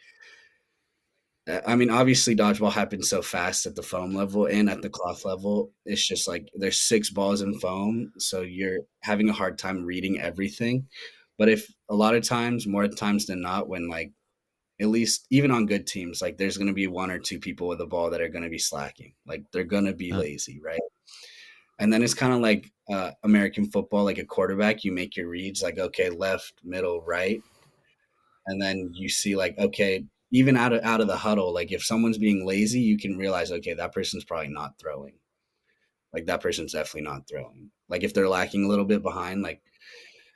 I mean, obviously dodgeball happens so fast at the foam level and at the cloth level. It's just like there's 6 balls in foam, so you're having a hard time reading everything. But if a lot of times, more times than not, when like at least even on good teams, like there's going to be one or two people with the ball that are going to be slacking. Like they're going to be Uh, lazy, right? And then it's kind of like American football, like a quarterback. You make your reads like, okay, left, middle, right, and then you see like, okay, even out of the huddle, like if someone's being lazy, you can realize, okay, that person's probably not throwing. Like that person's definitely not throwing. Like if they're lacking a little bit behind,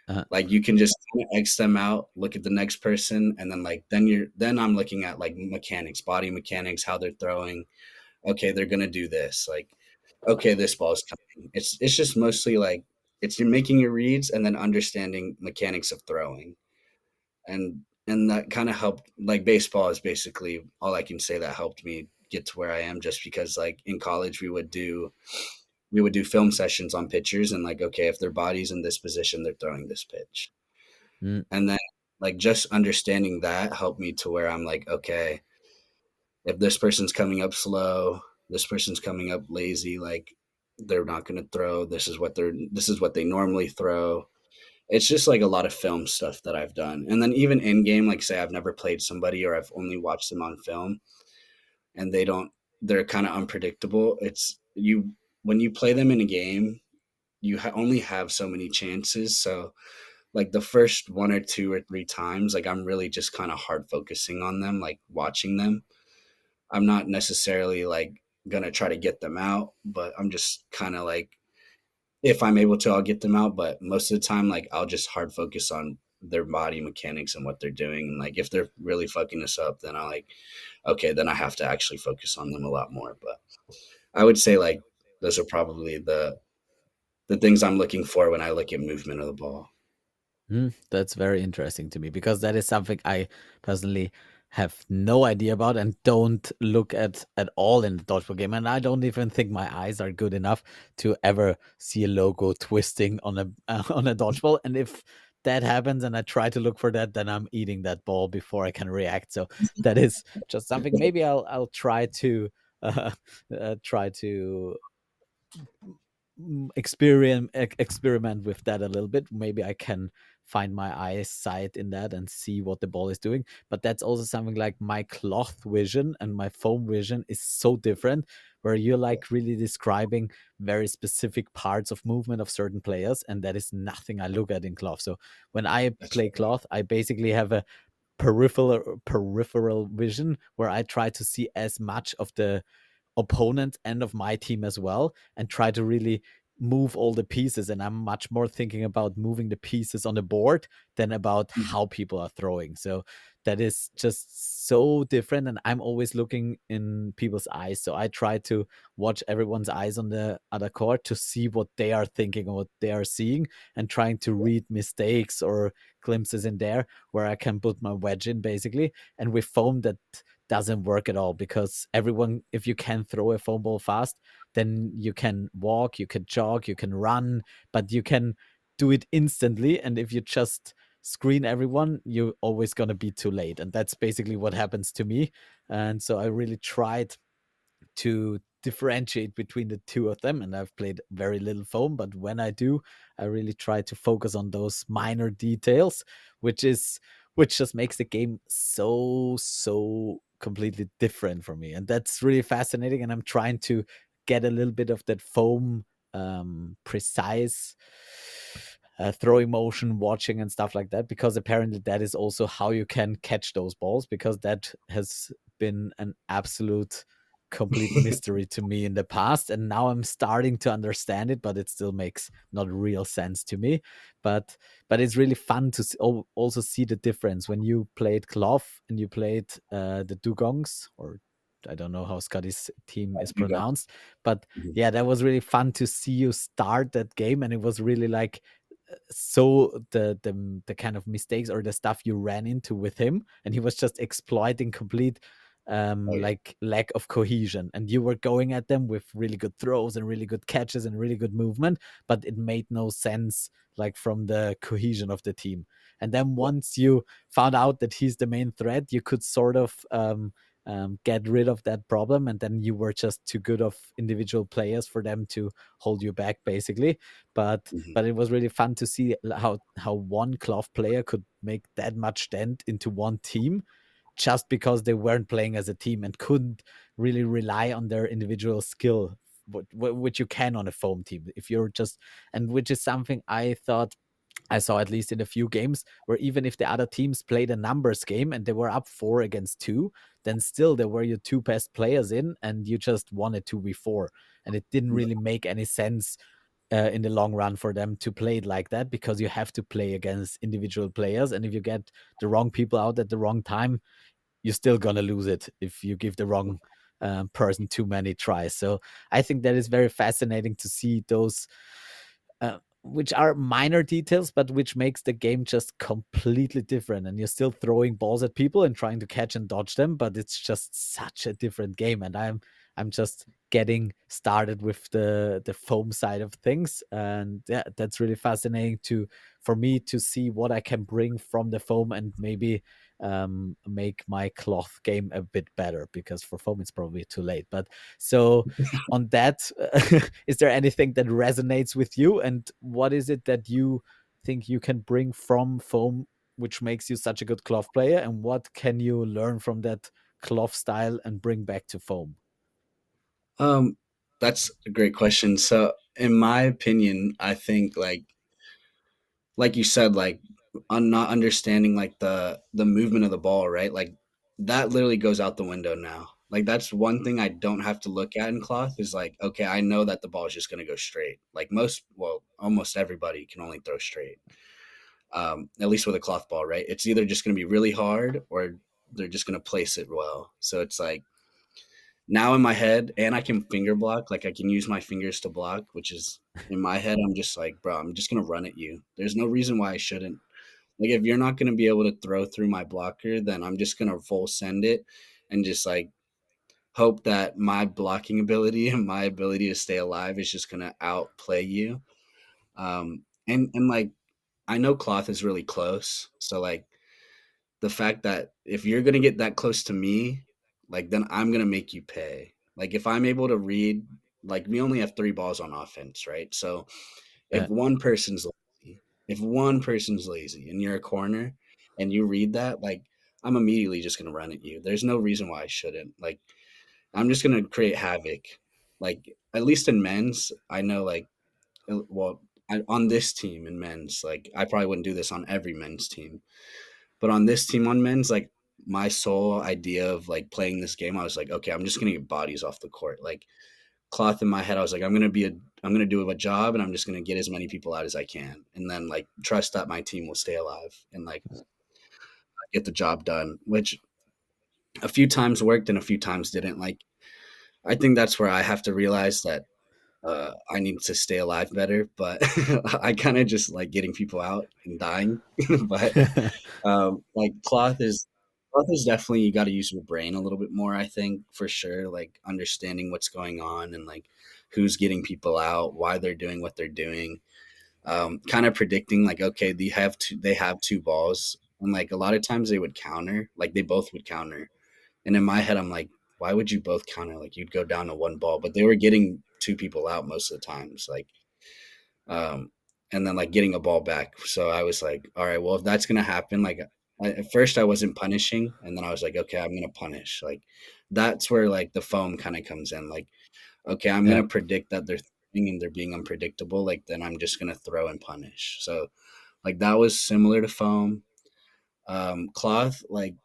uh, like you can just kind of X them out, look at the next person, and then like then I'm looking at like mechanics, body mechanics, how they're throwing. Okay, they're gonna do this. Like, okay, this ball's coming. It's just mostly like it's you're making your reads and then understanding mechanics of throwing. And that kind of helped like baseball is basically all I can say that helped me get to where I am just because like in college we would do film sessions on pitchers and like okay if their body's in this position they're throwing this pitch. mm, And then like just understanding that helped me to where I'm like, okay, if this person's coming up slow, this person's coming up lazy, like they're not going to throw. This is what they normally throw. It's just like a lot of film stuff that I've done. And then even in game, like say I've never played somebody or I've only watched them on film and they're kind of unpredictable. It's you when you play them in a game, only have so many chances. So like the first one or two or three times, like I'm really just kind of hard focusing on them, like watching them. I'm not necessarily like gonna try to get them out, but I'm just kind of like if I'm able to, I'll get them out. But most of the time, like I'll just hard focus on their body mechanics and what they're doing. And like if they're really fucking us up, then I like okay, then I have to actually focus on them a lot more. But I would say like those are probably the things I'm looking for when I look at movement of the ball. that's very interesting to me because that is something I personally have no idea about and don't look at all in the dodgeball game. And I don't even think my eyes are good enough to ever see a logo twisting on a on a dodgeball. And if that happens and I try to look for that, then I'm eating that ball before I can react. So that is just something maybe I'll try to uh, try to experiment with that a little bit. Maybe I can find my eyesight in that and see what the ball is doing. But that's also something like my cloth vision and my foam vision is so different, where you're Yeah, like really describing very specific parts of movement of certain players, and that is nothing I look at in cloth. So when I that's play fair. cloth, I basically have a peripheral vision where I try to see as much of the opponent and of my team as well, and try to really move all the pieces. And I'm much more thinking about moving the pieces on the board than about Mhm. how people are throwing. So that is just so different. And I'm always looking in people's eyes. So I try to watch everyone's eyes on the other court to see what they are thinking or what they are seeing, and trying to read mistakes or glimpses in there where I can put my wedge in basically. And with foam, that doesn't work at all, because everyone, if you can throw a foam ball fast, then you can walk, you can jog, you can run, but you can do it instantly. And if you just screen everyone, you're always going to be too late. And that's basically what happens to me. And so I really tried to differentiate between the two of them. And I've played very little foam, but when I do, I really try to focus on those minor details, which is which just makes the game so completely different for me. And that's really fascinating. And I'm trying to get a little bit of that foam precise throwing motion, watching, and stuff like that, because apparently that is also how you can catch those balls, because that has been an absolute complete mystery to me in the past, and now I'm starting to understand it, but it still makes not real sense to me. but but it's really fun to also see the difference when you played cloth and you played the dugongs, or I don't know how Scotty's team is You go. pronounced, but Mhm. yeah, that was really fun to see you start that game. And it was really like, so the kind of mistakes or the stuff you ran into with him, and he was just exploiting complete Oh yeah. like lack of cohesion, and you were going at them with really good throws and really good catches and really good movement, but it made no sense, like from the cohesion of the team. And then Yeah. once you found out that he's the main threat, you could sort of get rid of that problem, and then you were just too good of individual players for them to hold you back basically. Mhm. But it was really fun to see how one cloth player could make that much dent into one team, just because they weren't playing as a team and couldn't really rely on their individual skill, which you can on a foam team if you're just. And which is something I thought I saw at least in a few games, where even if the other teams played a numbers game and they were up 4 against 2, then still there were your two best players in, and you just won it 2v4. And it didn't Yeah. really make any sense in the long run for them to play it like that, because you have to play against individual players. And if you get the wrong people out at the wrong time, you're still gonna lose it if you give the wrong person too many tries. So I think that is very fascinating to see those, which are minor details, but which makes the game just completely different. And you're still throwing balls at people and trying to catch and dodge them, but it's just such a different game. And I'm just getting started with the foam side of things. And yeah, that's really fascinating to for me to see what I can bring from the foam, and maybe make my cloth game a bit better, because for foam it's probably too late. But so on that, is there anything that resonates with you, and what is it that you think you can bring from foam which makes you such a good cloth player, and what can you learn from that cloth style and bring back to foam? Um, that's a great question. So, in my opinion, I think like you said, like not understanding like the movement of the ball, right? Like that literally goes out the window now. Like that's one thing I don't have to look at in cloth is like, okay, I know that the ball is just gonna go straight. Like well, almost everybody can only throw straight. At least with a cloth ball, right? It's either just gonna be really hard or they're just gonna place it well. So it's like now in my head, and I can finger block, like I can use my fingers to block, which is in my head, I'm just like, bro, I'm just gonna run at you. There's no reason why I shouldn't. Like if you're not gonna be able to throw through my blocker, then I'm just gonna full send it and just like hope that my blocking ability and my ability to stay alive is just gonna outplay you. And like I know cloth is really close, so like the fact that if you're gonna get that close to me, like then I'm gonna make you pay. Like if I'm able to read, like we only have three balls on offense, right? So if Yeah. one person's lazy, if one person's lazy and you're a corner and you read that, like I'm immediately just gonna run at you. There's no reason why I shouldn't. Like I'm just gonna create havoc. Like at least in men's, I know like well on this team in men's, like I probably wouldn't do this on every men's team, but on this team on men's, like my sole idea of like playing this game, I was like, okay, I'm just gonna get bodies off the court. Like cloth in my head, I was like, I'm gonna do a job, and I'm just gonna get as many people out as I can, and then like trust that my team will stay alive and like get the job done. Which a few times worked and a few times didn't. Like I think that's where I have to realize that I need to stay alive better. But I kind of just like getting people out and dying. But like cloth is definitely you got to use your brain a little bit more. I think for sure, like understanding what's going on and like who's getting people out, why they're doing what they're doing. Kind of predicting like okay, they have two balls, and like a lot of times they would counter, like they both would counter, and in my head I'm like, why would you both counter? Like you'd go down to one ball, but they were getting two people out most of the times. Like and then like getting a ball back. So I was like, all right, well, if that's gonna happen, like at first I wasn't punishing, and then I was like, okay, I'm gonna punish. Like that's where like the foam kind of comes in. Like, okay, I'm Yeah. gonna predict that they're throwing and they're being unpredictable. Like then I'm just gonna throw and punish. So like that was similar to foam. Cloth, like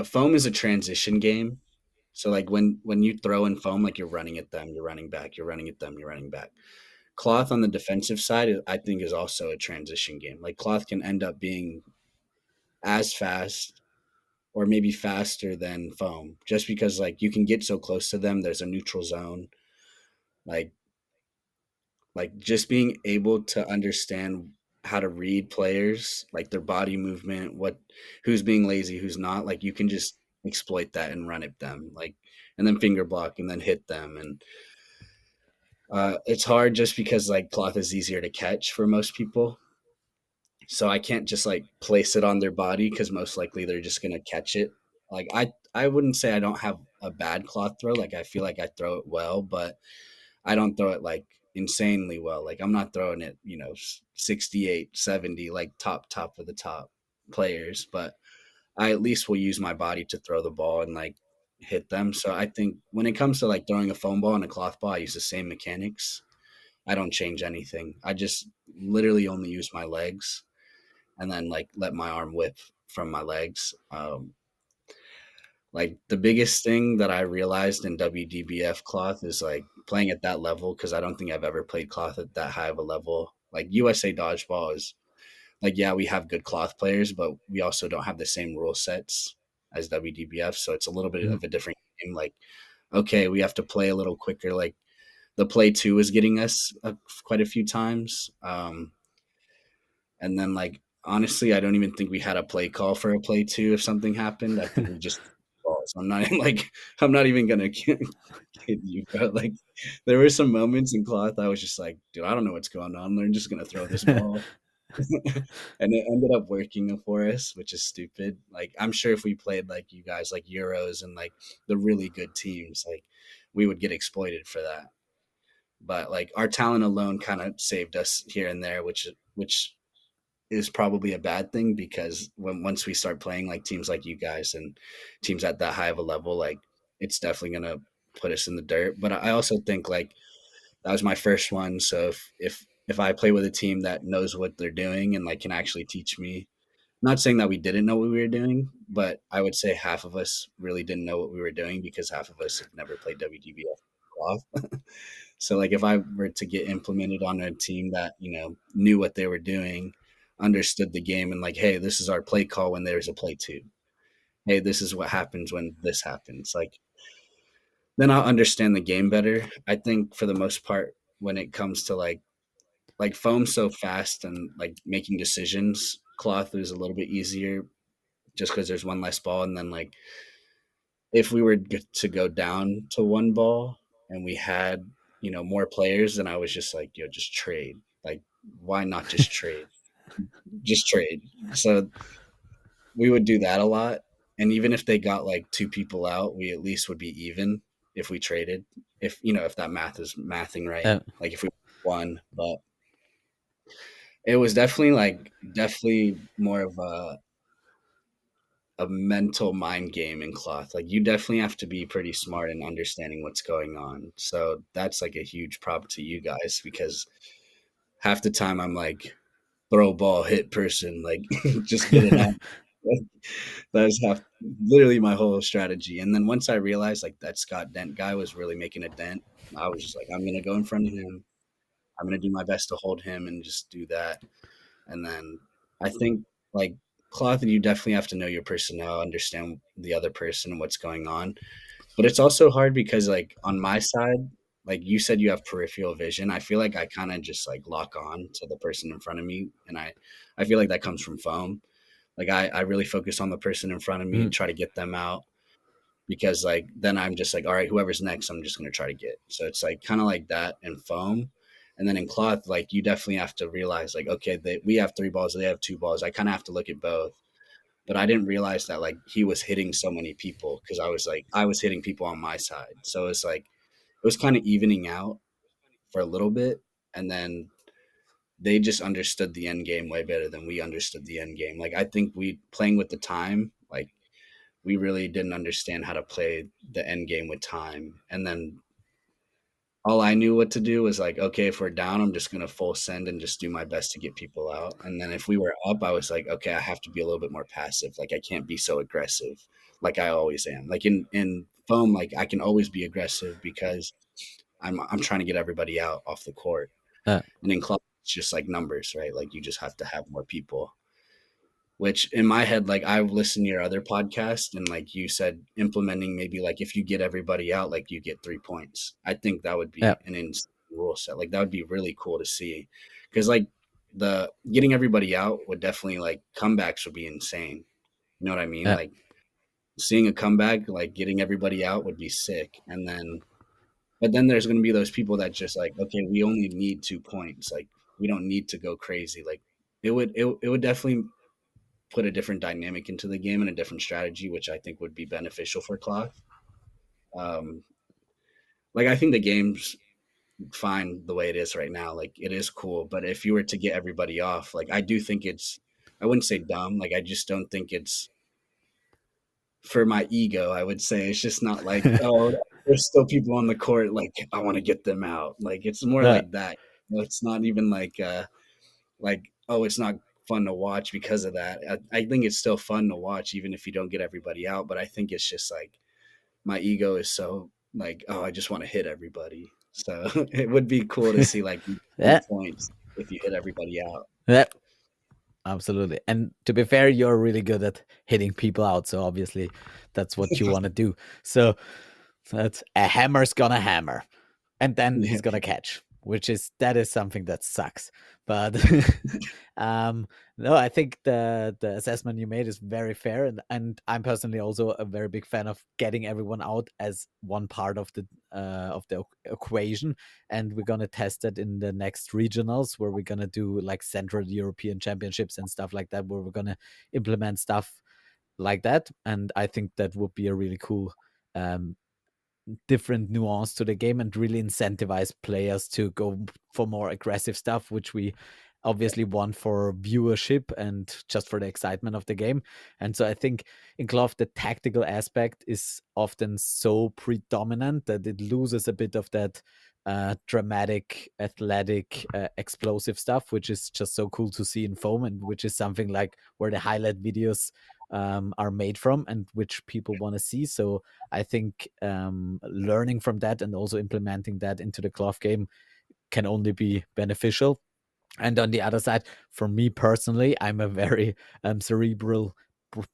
foam is a transition game. So like when you throw in foam, like you're running at them, you're running back, you're running at them, you're running back. Cloth on the defensive side, I think, is also a transition game. Like Cloth can end up being as fast or maybe faster than foam, just because like you can get so close to them. There's a neutral zone. Like just being able to understand how to read players, like their body movement, what who's being lazy, who's not. Like you can just exploit that and run at them. Like and then finger block and then hit them and it's hard just because like cloth is easier to catch for most people. So I can't just like place it on their body because most likely they're just gonna catch it. Like I wouldn't say I don't have a bad cloth throw. Like I feel like I throw it well, but I don't throw it like insanely well. Like I'm not throwing it, 68, 70, like top of the top players, but I at least will use my body to throw the ball and like hit them. So I think when it comes to like throwing a foam ball and a cloth ball, I use the same mechanics. I don't change anything. I just literally only use my legs and then like let my arm whip from my legs. Like the biggest thing that I realized in WDBF cloth is like playing at that level because I don't think I've ever played cloth at that high of a level. Like USA dodgeball is like yeah we have good cloth players, but we also don't have the same rule sets as WDBF, so it's a little bit Mhm. of a different game. Like okay, we have to play a little quicker. Like the play two is getting us quite a few times. And then like honestly, I don't even think we had a play call for a play two if something happened. I think we just balls. I'm not like I'm not even gonna kid you, bro. Like there were some moments in cloth I was just like, dude, I don't know what's going on. They're just gonna throw this ball. And it ended up working for us, which is stupid. Like I'm sure if we played like you guys like Euros and like the really good teams, like we would get exploited for that. But like our talent alone kind of saved us here and there, which is probably a bad thing because when once we start playing like teams like you guys and teams at that high of a level, like it's definitely gonna put us in the dirt. But I also think like that was my first one, so if I play with a team that knows what they're doing and like can actually teach me, not saying that we didn't know what we were doing, but I would say half of us really didn't know what we were doing because half of us have never played WDBF. So like if I were to get implemented on a team that, knew what they were doing, understood the game and like, hey, this is our play call when there's a play two. Hey, this is what happens when this happens. Like then I'll understand the game better. I think for the most part when it comes to like foam so fast and like making decisions, cloth is a little bit easier just because there's one less ball. And then like if we were to go down to one ball and we had more players, then I was just like just trade. Like why not just trade? Just trade. So we would do that a lot. And even if they got like two people out, we at least would be even if we traded. If if that math is mathing right, uh, like if we won. But it was definitely more of a mental mind game in cloth. Like you definitely have to be pretty smart in understanding what's going on. So that's like a huge prop to you guys because half the time I'm like throw ball, hit person, like just get it out. That's half literally my whole strategy. And then once I realized like that Scott Dent guy was really making a dent, I was just like, I'm gonna go in front of him. I'm gonna do my best to hold him and just do that. And then I think like cloth, you definitely have to know your personnel, understand the other person and what's going on. But it's also hard because like on my side, like you said you have peripheral vision. I feel like I kind of just like lock on to the person in front of me and I feel like that comes from foam. Like I really focus on the person in front of me and mm, try to get them out because like then I'm just like, all right, whoever's next, I'm just gonna try to get. So it's like kind of like that in foam. And then in cloth, like you definitely have to realize like, okay, we have three balls, they have two balls. I kind of have to look at both. But I didn't realize that like he was hitting so many people because I was hitting people on my side. So it's like it was kind of evening out for a little bit, and then they just understood the end game way better than we understood the end game. Like I think we playing with the time, like we really didn't understand how to play the end game with time. And then all I knew what to do was like, okay, if we're down, I'm just gonna full send and just do my best to get people out. And then if we were up, I was like, okay, I have to be a little bit more passive. Like I can't be so aggressive like I always am. Like in foam, like I can always be aggressive because I'm trying to get everybody out off the court. uh, And in club, it's just like numbers, right? Like you just have to have more people. Which in my head, like I've listened to your other podcast and like you said, implementing maybe like if you get everybody out, like you get 3 points. I think that would yeah, be an insane rule set. Like that would be really cool to see. Cause like the getting everybody out would definitely like comebacks would be insane. You know what I mean? yeah, Like seeing a comeback, like getting everybody out would be sick. And then but then there's gonna be those people that just like, okay, we only need 2 points. Like we don't need to go crazy. Like it would definitely put a different dynamic into the game and a different strategy, which I think would be beneficial for cloth. Um, like I think the game's fine the way it is right now. Like it is cool, but if you were to get everybody off, like I do think it's, I wouldn't say dumb. Like I just don't think it's for my ego. I would say it's just not like, oh, there's still people on the court. Like I want to get them out. Like it's more yeah, like that. It's not even like oh, it's not fun to watch because of that. I think it's still fun to watch even if you don't get everybody out, but I think it's just like my ego is so like, oh, I just want to hit everybody. So it would be cool to see like yeah, 3 points if you hit everybody out. yeah. Absolutely. And to be fair, you're really good at hitting people out. So obviously that's what you want to do. So that's a hammer's gonna hammer and then Yeah. he's gonna catch, which is that is something that sucks. But um no, I think the assessment you made is very fair, and I'm personally also a very big fan of getting everyone out as one part of the equation. And we're gonna test it in the next regionals where we're gonna do like Central European Championships and stuff like that, where we're gonna implement stuff like that. And I think that would be a really cool um different nuance to the game and really incentivize players to go for more aggressive stuff, which we obviously want for viewership and just for the excitement of the game. And so I think in Glove, the tactical aspect is often so predominant that it loses a bit of that dramatic, athletic, explosive stuff, which is just so cool to see in foam, and which is something like where the highlight videos are made from and which people want to see. So I think learning from that and also implementing that into the cloth game can only be beneficial. And on the other side, for me personally, I'm a very cerebral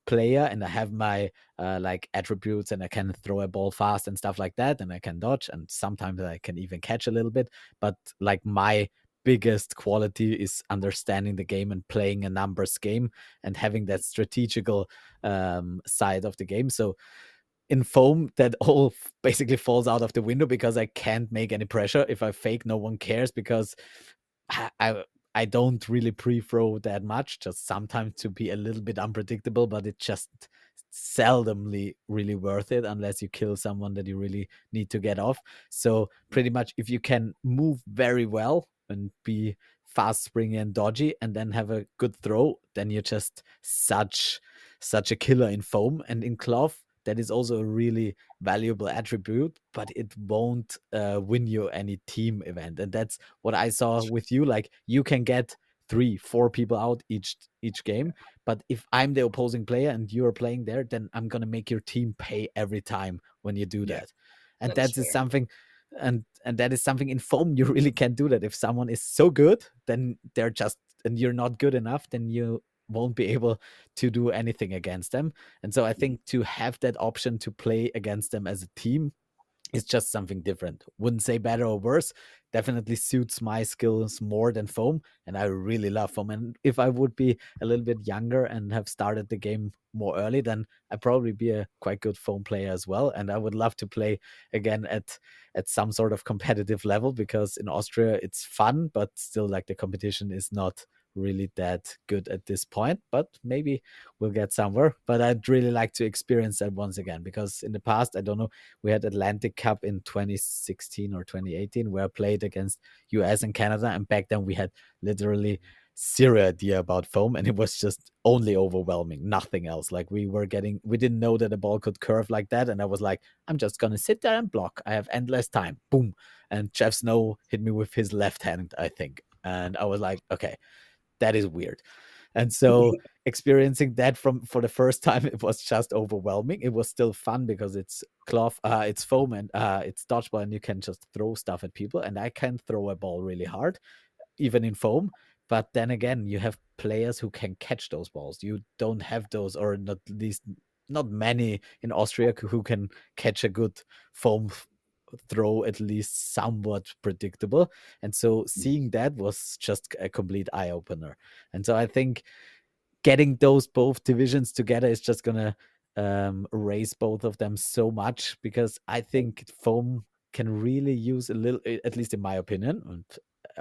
player, and I have my like attributes, and I can throw a ball fast and stuff like that, and I can dodge, and sometimes I can even catch a little bit. But like my biggest quality is understanding the game and playing a numbers game and having that strategical side of the game. So in foam, that all basically falls out of the window because I can't make any pressure. If I fake, no one cares because I I don't really pre-throw that much, just sometimes to be a little bit unpredictable, but it just seldomly really worth it unless you kill someone that you really need to get off. So pretty much if you can move very well and be fast, springy, and dodgy, and then have a good throw, then you're just such a killer in foam and in cloth. That is also a really valuable attribute, but it won't win you any team event. And that's what I saw with you. Like you can get 3 4 people out each game, but if I'm the opposing player and you're playing there, then I'm gonna make your team pay every time when you do Yeah, that. And that is that is fair. something and that is something in foam you really can't do that. If someone is so good, then they're just and you're not good enough, then you won't be able to do anything against them. And so I Mhm. think to have that option to play against them as a team, it's just something different. Wouldn't say better or worse. Definitely suits my skills more than foam, and I really love foam. And if I would be a little bit younger and have started the game more early, then I'd probably be a quite good foam player as well. And I would love to play again at some sort of competitive level, because in Austria it's fun, but still like the competition is not really that good at this point. But maybe we'll get somewhere. But I'd really like to experience that once again, because in the past, I don't know, we had Atlantic Cup in 2016 or 2018 where I played against US and Canada, and back then we had literally zero idea about foam, and it was just only overwhelming, nothing else. Like we didn't know that the ball could curve like that, and I was like, I'm just gonna sit there and block. I have endless time. Boom. And Jeff Snow hit me with his left hand, I think. And I was like, okay, that is weird. And so experiencing that from for the first time, it was just overwhelming. It was still fun because it's cloth, it's foam, and it's dodgeball, and you can just throw stuff at people. And I can throw a ball really hard, even in foam. But then again, you have players who can catch those balls. You don't have those, or not least not many in Austria who can catch a good foam throw, at least somewhat predictable. And so seeing that was just a complete eye opener. And so I think getting those both divisions together is just gonna raise both of them so much, because I think foam can really use a little, at least in my opinion, and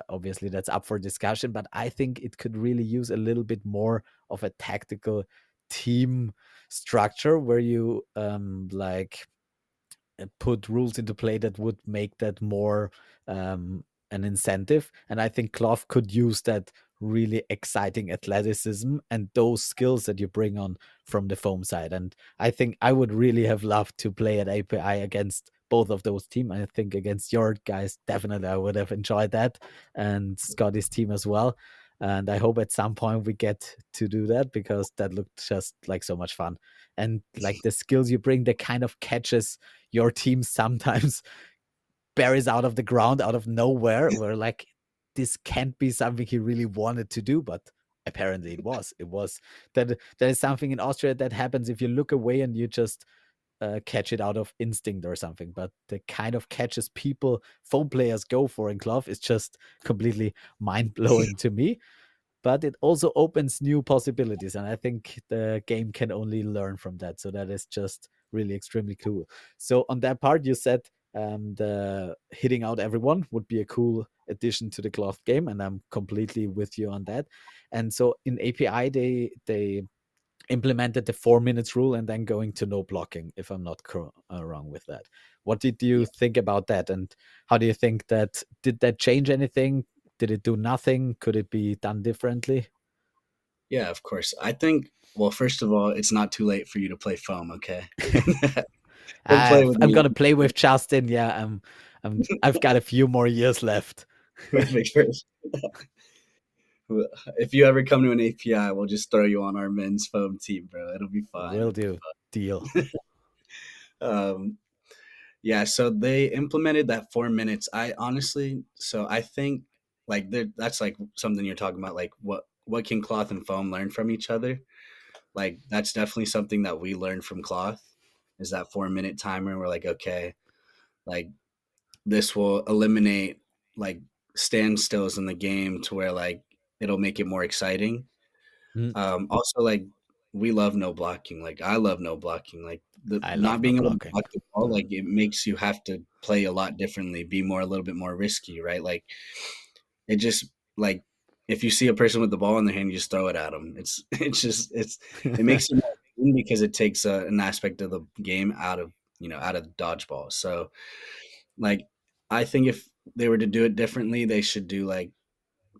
obviously that's up for discussion, but I think it could really use a little bit more of a tactical team structure where you like put rules into play that would make that more an incentive. And I think Clough could use that really exciting athleticism and those skills that you bring on from the foam side. And I think I would really have loved to play at API against both of those teams. I think against your guys, definitely I would have enjoyed that, and Scotty's team as well. And I hope at some point we get to do that, because that looked just like so much fun. And like the skills you bring, the kind of catches your team sometimes buries out of the ground out of nowhere, where like this can't be something he really wanted to do, but apparently it was that is something in Austria that happens if you look away and you just catch it out of instinct or something. But the kind of catches people foam players go for in glove is just completely mind-blowing to me. But it also opens new possibilities, and I think the game can only learn from that. So that is just really extremely cool. So on that part, you said the hitting out everyone would be a cool addition to the cloth game, and I'm completely with you on that. And so in API, they implemented the 4 minutes rule and then going to no blocking, if I'm not wrong with that. What did you Yeah, think about that, and how do you think that did that change anything? Did it do nothing? Could it be done differently? yeah, of course. I think. Well, first of all, it's not too late for you to play foam. Okay, come play with I'm me. gonna play with Justin. Yeah, I've got a few more years left. Perfect. Perfect. If you ever come to an API, we'll just throw you on our men's foam team, bro. It'll be fine. Will It'll be do. Deal. fun. Yeah, so they implemented that 4 minutes. I honestly, so I think like that's like something you're talking about, like what can cloth and foam learn from each other? Like that's definitely something that we learned from cloth is that 4 minute timer. We're like, okay, like this will eliminate like standstills in the game to where like it'll make it more exciting. Mm, Also, like we love no blocking. Like I love no blocking. Like the I love not no being able to blocking. block the ball, like it makes you have to play a lot differently, be more a little bit more risky, right? Like it just if you see a person with the ball in their hand, you just throw it at them. It's it makes you more because it takes an aspect of the game out of out of dodgeball. So like I think if they were to do it differently, they should do like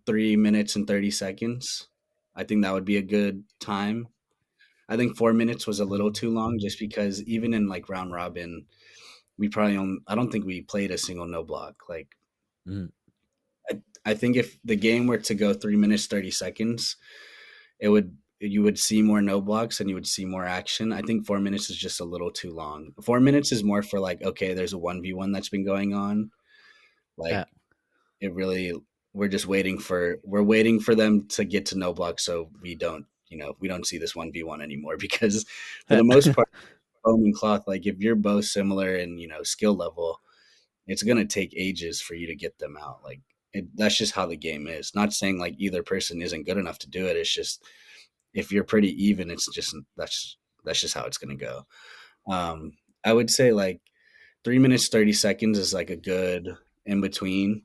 3 minutes and 30 seconds. I think that would be a good time. I think 4 minutes was a little too long, just because even in like round robin, we probably I don't think we played a single no block. Like Mm, I think if the game were to go 3 minutes 30 seconds, it would you would see more no blocks and you would see more action. I think 4 minutes is just a little too long. 4 minutes is more for like, okay, there's a 1v1 that's been going on. yeah. Like it really we're waiting for them to get to no block so we don't see this 1v1 anymore because for Yeah. the most part, foam and cloth, like if you're both similar in, skill level, it's gonna take ages for you to get them out. Like that's just how the game is. Not saying like either person isn't good enough to do it. It's just if you're pretty even, it's just that's just how it's gonna go. I would say like 3 minutes 30 seconds is like a good in between.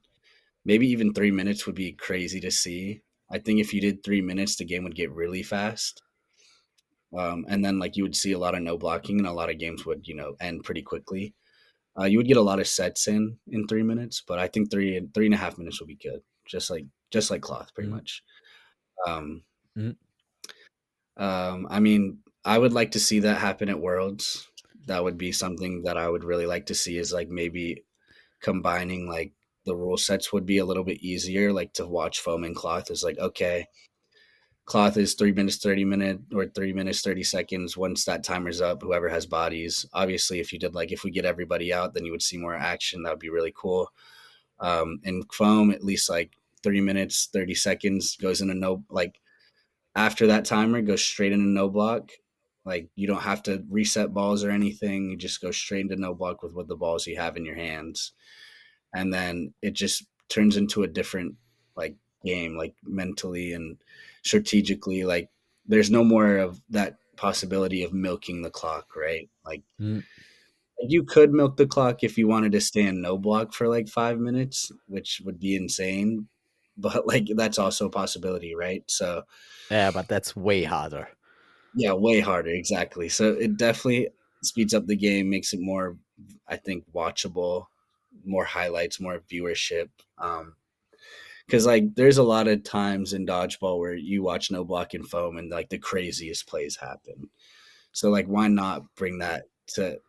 Maybe even 3 minutes would be crazy to see. I think if you did 3 minutes, the game would get really fast. And then like you would see a lot of no blocking and a lot of games would, end pretty quickly. You would get a lot of sets in 3 minutes, but I think 3.5 minutes would be good. Just like cloth, pretty Mm, much. Um, mm, I mean, I would like to see that happen at Worlds. That would be something that I would really like to see, is like maybe combining like the rule sets would be a little bit easier. Like to watch foam and cloth is like, okay, cloth is 3 minutes 30 minute or 3 minutes 30 seconds. Once that timer's up, whoever has bodies. Obviously, if we get everybody out, then you would see more action. That would be really cool. And foam, at least like 3 minutes 30 seconds goes into no, like after that timer goes straight into no block. Like you don't have to reset balls or anything. You just go straight into no block with the balls you have in your hands, and then it just turns into a different like game, like mentally and strategically. Like there's no more of that possibility of milking the clock, right? Like mm. you could milk the clock if you wanted to stand no block for like 5 minutes, which would be insane. But like that's also a possibility, right? So Yeah, but that's way harder. yeah, way harder, exactly. So it definitely speeds up the game, makes it more, I think, watchable, more highlights, more viewership. Because like there's a lot of times in dodgeball where you watch no block and foam and like the craziest plays happen. So like why not bring that to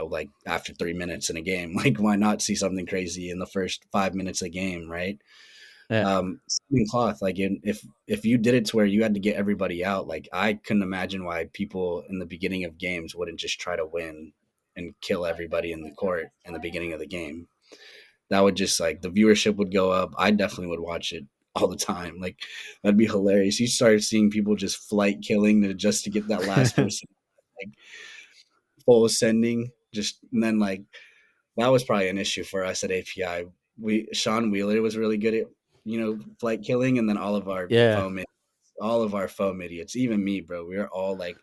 like after 3 minutes in a game? Like why not see something crazy in the first 5 minutes of the game, right? Yeah, Spinning cloth, like if you did it to where you had to get everybody out, like I couldn't imagine why people in the beginning of games wouldn't just try to win and kill everybody in the court in the beginning of the game. That would just like the viewership would go up. I definitely would watch it all the time. Like that'd be hilarious. You start seeing people just flight killing just to get that last person, like full ascending. Just and then like that was probably an issue for us at API. We Sean Wheeler was really good at flight killing, and then yeah, all of our foam idiots, even me, bro. We were all like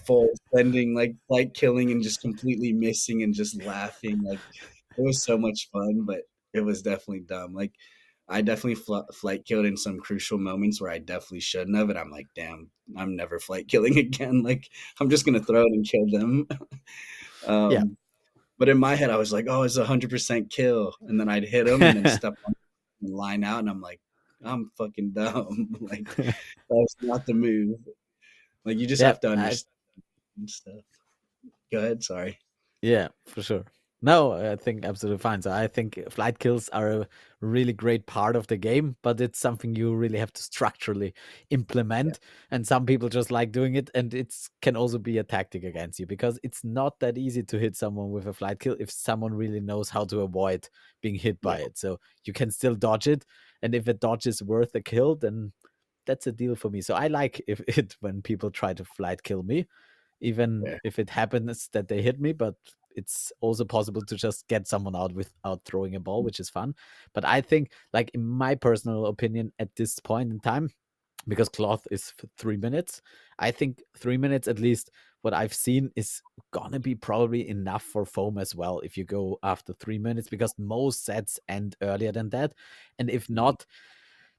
full ascending, like flight killing, and just completely missing and just laughing. Like it was so much fun, but it was definitely dumb. Like I definitely flight killed in some crucial moments where I definitely shouldn't have, and I'm like, damn, I'm never flight killing again. Like I'm just gonna throw it and kill them. yeah, um, but in my head, I was like, oh, it's 100% kill, and then I'd hit them and then step on and line out, and I'm like, I'm fucking dumb. Like that's not the move. Like you just yeah. have to understand stuff. Go ahead. Sorry. Yeah, for sure. No, I think absolutely fine. So I think flight kills are a really great part of the game, but it's something you really have to structurally Yeah. implement. And some people just like doing it, and it can also be a tactic against you because it's not that easy to hit someone with a flight kill if someone really knows how to avoid being hit Yeah. by it. So you can still dodge it, and if a dodge is worth a kill, then that's a deal for me. So I like if it when people try to flight kill me, even Yeah. if it happens that they hit me, but it's also possible to just get someone out without throwing a ball, which is fun. But I think, like, in my personal opinion, at this point in time, because cloth is for 3 minutes, I think 3 minutes at least, what I've seen is gonna be probably enough for foam as well if you go after 3 minutes, because most sets end earlier than that. And if Mhm. not,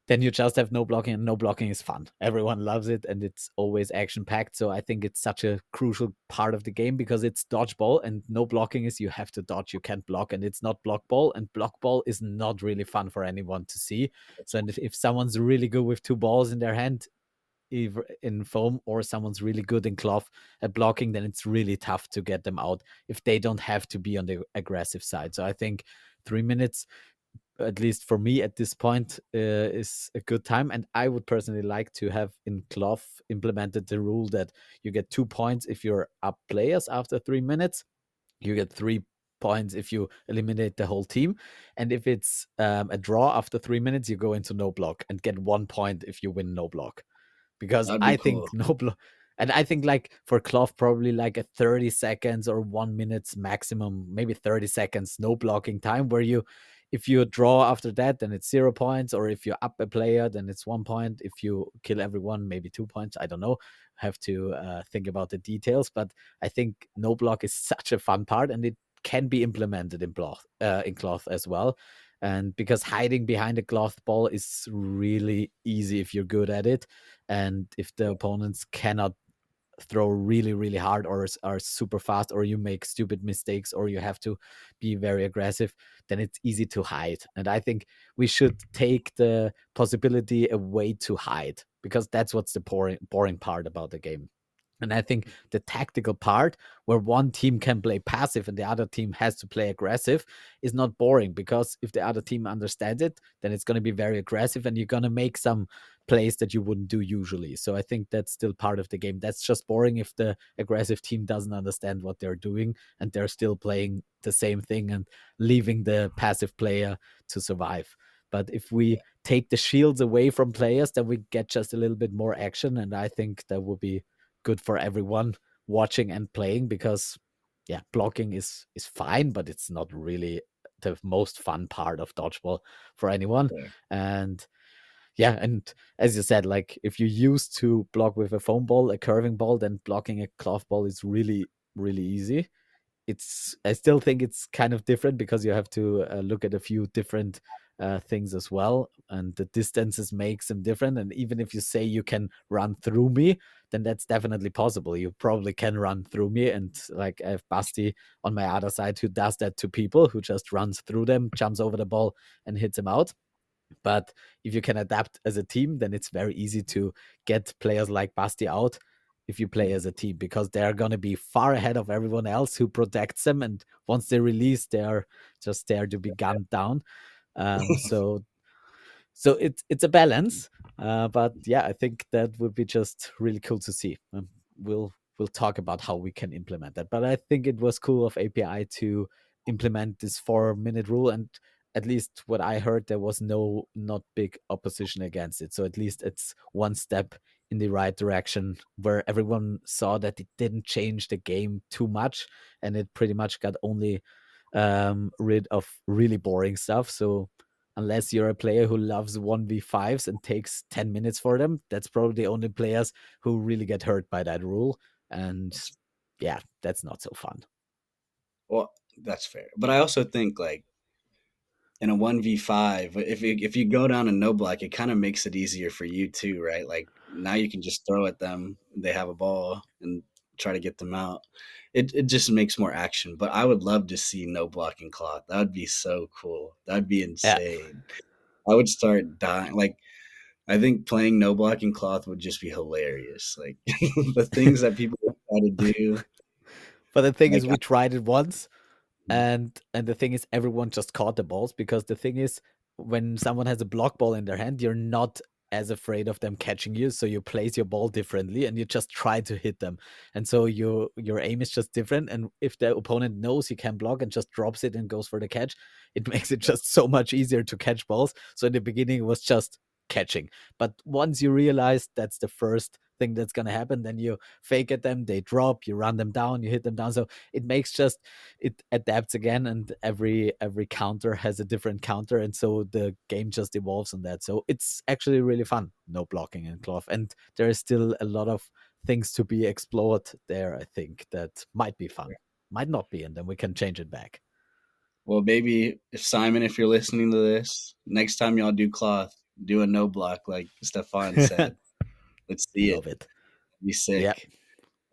then you just have no blocking, and no blocking is fun. Everyone loves it, and it's always action packed. So I think it's such a crucial part of the game because it's dodgeball, and no blocking is you have to dodge, you can't block, and it's not block ball, and block ball is not really fun for anyone to see. So and if someone's really good with two balls in their hand, either in foam, or someone's really good in cloth at blocking, then it's really tough to get them out if they don't have to be on the aggressive side. So I think 3 minutes, at least for me at this point, is a good time. And I would personally like to have in cloth implemented the rule that you get 2 points if you're up players after 3 minutes. You get 3 points if you eliminate the whole team. And if it's a draw after 3 minutes, you go into no block and get 1 point if you win no block, because That'd be I think cool. Nobler, and I think like for Cloth, probably like a 30 seconds or 1 minute maximum, maybe 30 seconds no blocking time, where you, if you draw after that, then it's 0 points, or if you up a player, then it's 1 point. If you kill everyone, maybe 2 points. I don't know. Have to think about the details, but I think no block is such a fun part, and it can be implemented in cloth as well. And because hiding behind a cloth ball is really easy if you're good at it, and if the opponents cannot throw really really hard, or are super fast, or you make stupid mistakes, or you have to be very aggressive, then it's easy to hide. And I think we should take the possibility away to hide, because that's what's the boring part about the game. And I think the tactical part, where one team can play passive and the other team has to play aggressive, is not boring, because if the other team understands it, then it's going to be very aggressive, and you're going to make some plays that you wouldn't do usually. So I think that's still part of the game. That's just boring if the aggressive team doesn't understand what they're doing and they're still playing the same thing and leaving the passive player to survive. But if we take the shields away from players, then we get just a little bit more action. And I think that would be good for everyone watching and playing, because yeah, blocking is fine, but it's not really the most fun part of dodgeball for anyone. Yeah. And yeah, and as you said, like if you used to block with a foam ball, a curving ball, then blocking a cloth ball is really really easy. It's, I still think it's kind of different, because you have to look at a few different things as well, and the distances makes them different. And even if you say you can run through me, then that's definitely possible. You probably can run through me, and like I have Basti on my other side who does that to people, who just runs through them, jumps over the ball, and hits them out. But if you can adapt as a team, then it's very easy to get players like Basti out if you play as a team, because they're going to be far ahead of everyone else who protects them. And once they release, they're just there to be gunned down. So it's a balance, but yeah, I think that would be just really cool to see. We'll talk about how we can implement that, but I think it was cool of API to implement this 4 minute rule. And at least what I heard, there was not big opposition against it. So at least it's one step in the right direction, where everyone saw that it didn't change the game too much, and it pretty much got only rid of really boring stuff. So unless you're a player who loves 1v5s and takes 10 minutes for them, that's probably the only players who really get hurt by that rule. And yeah, that's not so fun. Well, that's fair. But I also think like in a 1v5, if you go down a no block, it kind of makes it easier for you too, right? Like now you can just throw at them, they have a ball, and try to get them out. It just makes more action. But I would love to see no blocking cloth. That would be so cool. That'd be Yeah. insane. I would start dying. Like I think playing no blocking cloth would just be hilarious. Like the things that people try to do. But the thing is, Like we tried it once, and the thing is, everyone just caught the balls, because the thing is, when someone has a block ball in their hand, you're not as afraid of them catching you, so you place your ball differently and you just try to hit them. And so your aim is just different, and if the opponent knows he can block and just drops it and goes for the catch, it makes it just so much easier to catch balls. So in the beginning it was just catching, but once you realize that's the first thing that's going to happen, then you fake at them, they drop, you run them down, you hit them down. So it makes just, it adapts again, and every counter has a different counter, and so the game just evolves on that. So it's actually really fun, no blocking in cloth, and there is still a lot of things to be explored there. I think that might be fun, might not be, and then we can change it back. well, maybe if Simon, if you're listening to this, next time y'all do cloth, do a no block like Stefan said. Let's see it. Love it. Be Yeah, sick.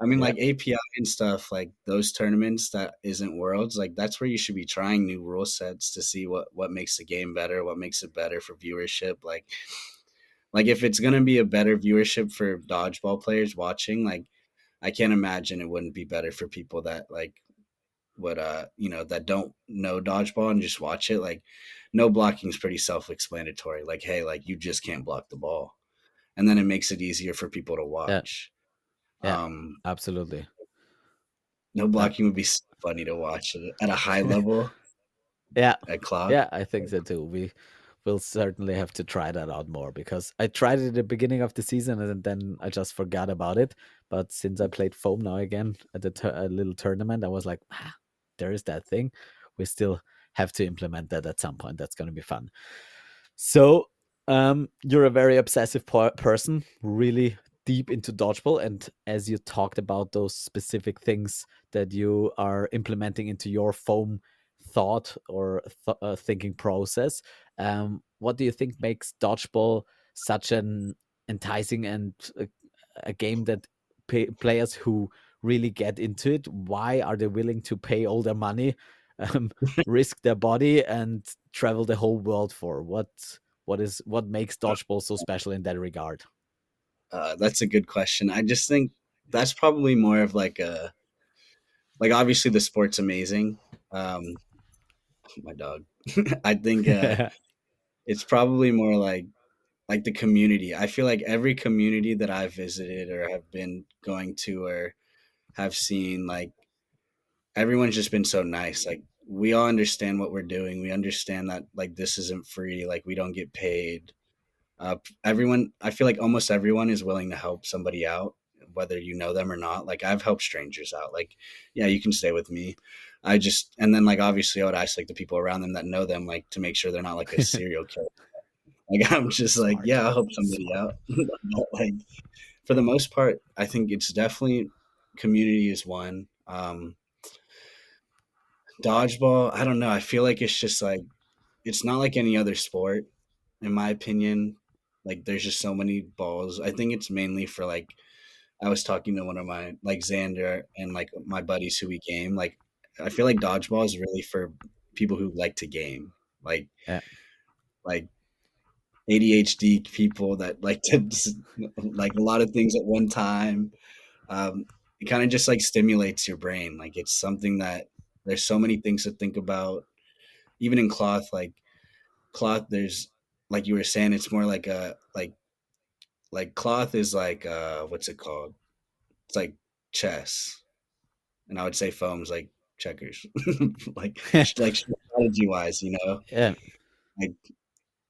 I mean, yeah, like API and stuff, like those tournaments that isn't worlds, like that's where you should be trying new rule sets to see what makes the game better, what makes it better for viewership. Like if it's gonna be a better viewership for dodgeball players watching, like I can't imagine it wouldn't be better for people that like would that don't know dodgeball and just watch it. Like no blocking is pretty self-explanatory. Like hey, like you just can't block the ball, and then it makes it easier for people to yeah, watch. yeah. Um, Absolutely. no Um, blocking would be so funny to watch at a high level yeah, at cloth. yeah. I think so too. We will certainly have to try that out more because I tried it at the beginning of the season and then I just forgot about it. But since I played foam now again at a little tournament, I was like, there is that thing. We still have to implement that at some point. That's going to be fun. So, you're a very obsessive person, really deep into dodgeball. And as you talked about those specific things that you are implementing into your foam thought or thinking process, what do you think makes dodgeball such an enticing and a game that players who really get into it, why are they willing to pay all their money, um, risk their body, and travel the whole world for? What makes dodgeball so special in that regard? That's a good question. I just think that's probably more of like a like obviously the sport's amazing. Um, my dog. I think it's probably more like the community. I feel like every community that I've visited or have been going to or have seen, like everyone's just been so nice. Like we all understand what we're doing. We understand that like this isn't free. Like we don't get paid. Everyone, I feel like almost everyone is willing to help somebody out, whether you know them or not. Like I've helped strangers out. Like, yeah, you can stay with me. And then like obviously I would ask like the people around them that know them, like to make sure they're not like a serial killer. Like I'm just like, Smart. yeah, I'll help somebody Smart. out. But, like for the most part, I think it's definitely community is one. Dodgeball, I don't know. I feel like it's just like it's not like any other sport, in my opinion. Like there's just so many balls. I think it's mainly for like I was talking to one of my like Xander and like my buddies who we game. Like I feel like dodgeball is really for people who like to game. Yeah. Like ADHD people that like to like a lot of things at one time. It kind of just like stimulates your brain. Like it's something that there's so many things to think about. Even in cloth, like cloth, there's like you were saying, it's more like a like cloth is like what's it called? It's like chess, and I would say foam's like checkers, like strategy wise, you know, Yeah. like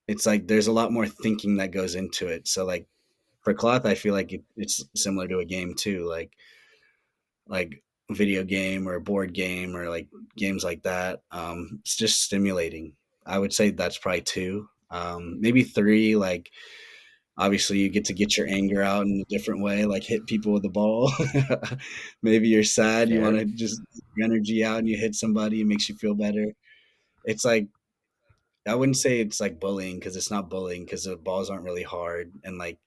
it's like there's a lot more thinking that goes into it. So like for cloth, I feel like it's similar to a game too, like a video game or a board game or like games like that. It's just stimulating. I would say that's probably two, maybe three. Like obviously, you get your anger out in a different way, like hit people with the ball. Maybe you're sad, you want Fair. to just get your energy out, and you hit somebody, it makes you feel better. It's like I wouldn't say it's like bullying because it's not bullying because the balls aren't really hard, and like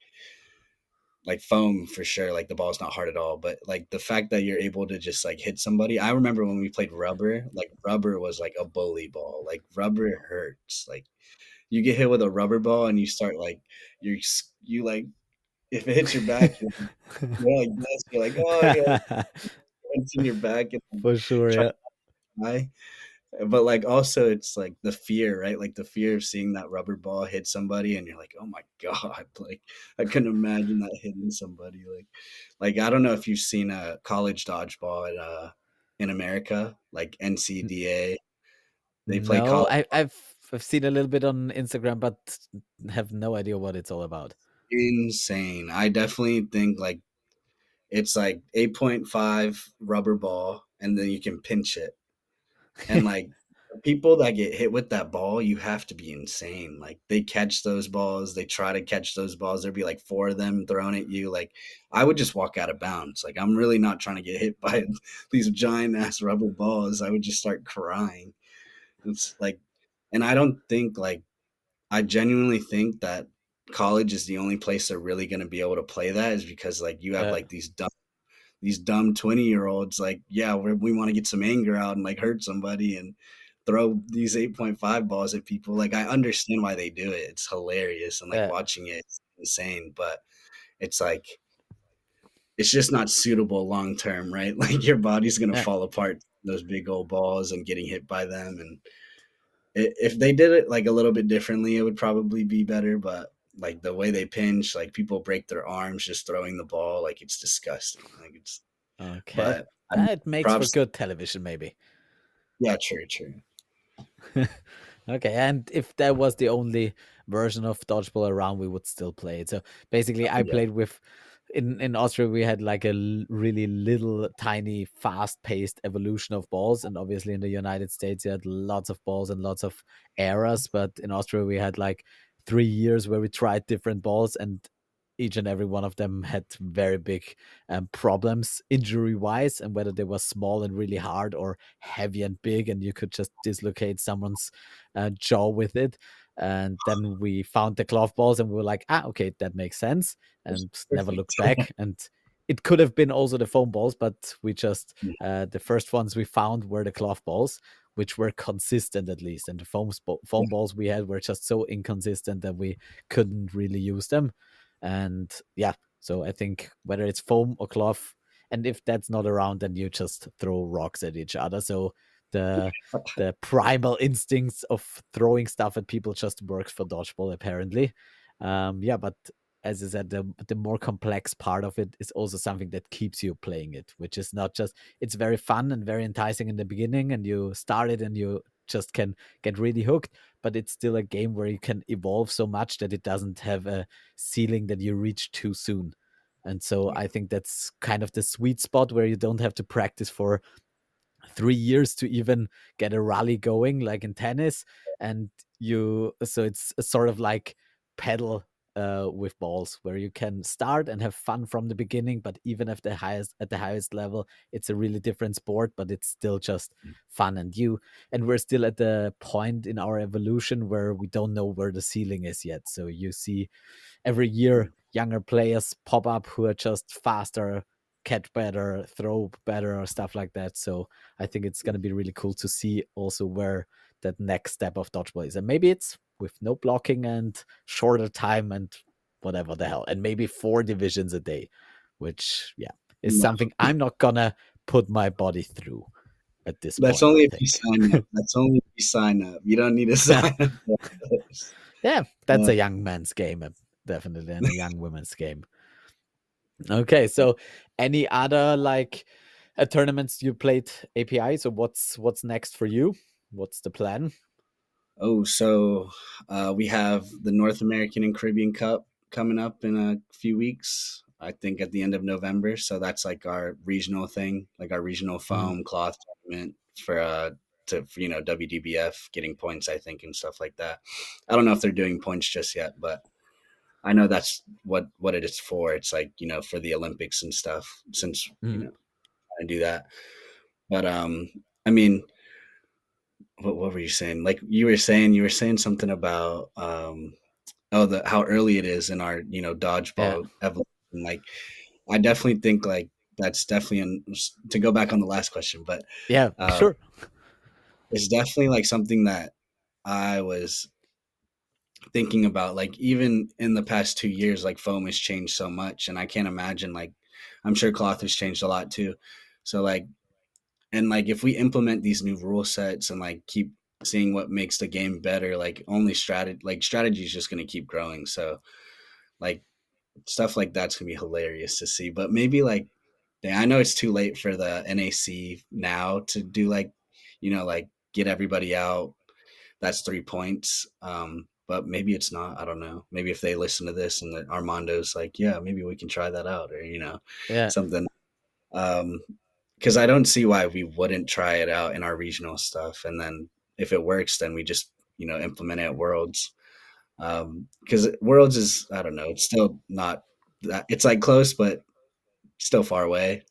foam for sure, like the ball's not hard at all. But like the fact that you're able to just like hit somebody. I remember when we played rubber, like rubber was like a bully ball. Like rubber hurts. Like you get hit with a rubber ball and you start like you like if it hits your back, you're like this. You're like, oh yeah, it's in your back and For sure, try yeah. to die. But like also it's like the fear, right? Like the fear of seeing that rubber ball hit somebody and you're like, oh my God. Like I couldn't imagine that hitting somebody. Like I don't know if you've seen a college dodgeball in America, like NCDA. They play No, college I've seen a little bit on Instagram, but have no idea what it's all about. insane. I definitely think like it's like 8.5 rubber ball and then you can pinch it. And like the people that get hit with that ball, you have to be insane. Like they catch those balls, they try to catch those balls. There'd be like four of them thrown at you. Like I would just walk out of bounds. Like I'm really not trying to get hit by these giant ass rubber balls. I would just start crying. It's like, and I don't think like I genuinely think that college is the only place they're really going to be able to play that, is because like you have Uh, like these dumb 20-year-olds like, yeah, we want to get some anger out and like hurt somebody and throw these 8.5 balls at people. Like, I understand why they do it. It's hilarious, and like uh, watching it, it's insane, but it's like it's just not suitable long term, right? Like your body's going to uh, fall apart those big old balls and getting hit by them. And if they did it like a little bit differently, it would probably be better. But like the way they pinch, like people break their arms just throwing the ball, like it's disgusting. Like it's, okay. but I mean, That makes for props. good television, maybe. Yeah, true, true. Okay, and if that was the only version of dodgeball around, we would still play it. So basically, I Yeah, played with in Austria. We had like a really little, tiny, fast-paced evolution of balls, and obviously in the United States, you had lots of balls and lots of eras. But in Austria, we had like 3 years where we tried different balls, and each and every one of them had very big problems injury wise, and whether they were small and really hard or heavy and big, and you could just dislocate someone's jaw with it. And then we found the cloth balls and we were like, ah, okay, that makes sense. it's And never perfect. looked back. And it could have been also the foam balls, but we just, Yeah, the first ones we found were the cloth balls, which were consistent at least. And the foam balls we had were just so inconsistent that we couldn't really use them. And yeah, so I think whether it's foam or cloth, and if that's not around, then you just throw rocks at each other. So the the primal instincts of throwing stuff at people just works for dodgeball apparently. Yeah, but as I said, the more complex part of it is also something that keeps you playing it, which is not just, it's very fun and very enticing in the beginning, and you start it and you just can get really hooked, but it's still a game where you can evolve so much that it doesn't have a ceiling that you reach too soon. And so yeah. I think that's kind of the sweet spot where you don't have to practice for 3 years to even get a rally going like in tennis. And you, so it's a sort of like pedal with balls where you can start and have fun from the beginning, but even at the highest level, it's a really different sport, but it's still just fun. And we're still at the point in our evolution where we don't know where the ceiling is yet. So you see every year younger players pop up who are just faster, catch better, throw better, or stuff like that. So I think it's going to be really cool to see also where that next step of dodgeball is. And maybe it's with no blocking and shorter time and whatever the hell. And maybe 4 divisions a day, which, yeah, is No, something I'm not going to put my body through at this that's point, I only if you think. sign up. That's only if you sign up. You don't need to sign up for this. Yeah, that's Uh, a young man's game, definitely, and a young woman's game. Okay, so any other like tournaments you played API? So what's next for you? What's the plan? Oh, so we have the North American and Caribbean Cup coming up in a few weeks. I think at the end of November. So that's like our regional thing, like our regional Mhm. foam cloth tournament for for, WDBF getting points, I think, and stuff like that. I don't know if they're doing points just yet, but I know that's what it is for. It's like, for the Olympics and stuff, since Mhm. I do that. But I mean, what were you saying? Like you were saying something about oh, the how early it is in our, Yeah, dodgeball evolution. Like, I definitely think like that's definitely to go back on the last question, but yeah, uh, sure. it's definitely like something that I was thinking about. Like even in the past 2 years, like foam has changed so much, and I can't imagine like I'm sure cloth has changed a lot too. So like and like if we implement these new rule sets and like keep seeing what makes the game better, like only strategy is just going to keep growing. So like stuff like that's gonna be hilarious to see. But maybe like, yeah, I know it's too late for the NAC now to do like, like get everybody out. That's 3 points. But maybe it's not. I don't know. Maybe if they listen to this and that Armando's like, yeah, maybe we can try that out, or Yeah, something. Um, because I don't see why we wouldn't try it out in our regional stuff, and then if it works, then we just implement it at Worlds. Because Worlds is, I don't know, it's still not that, it's like close, but still far away.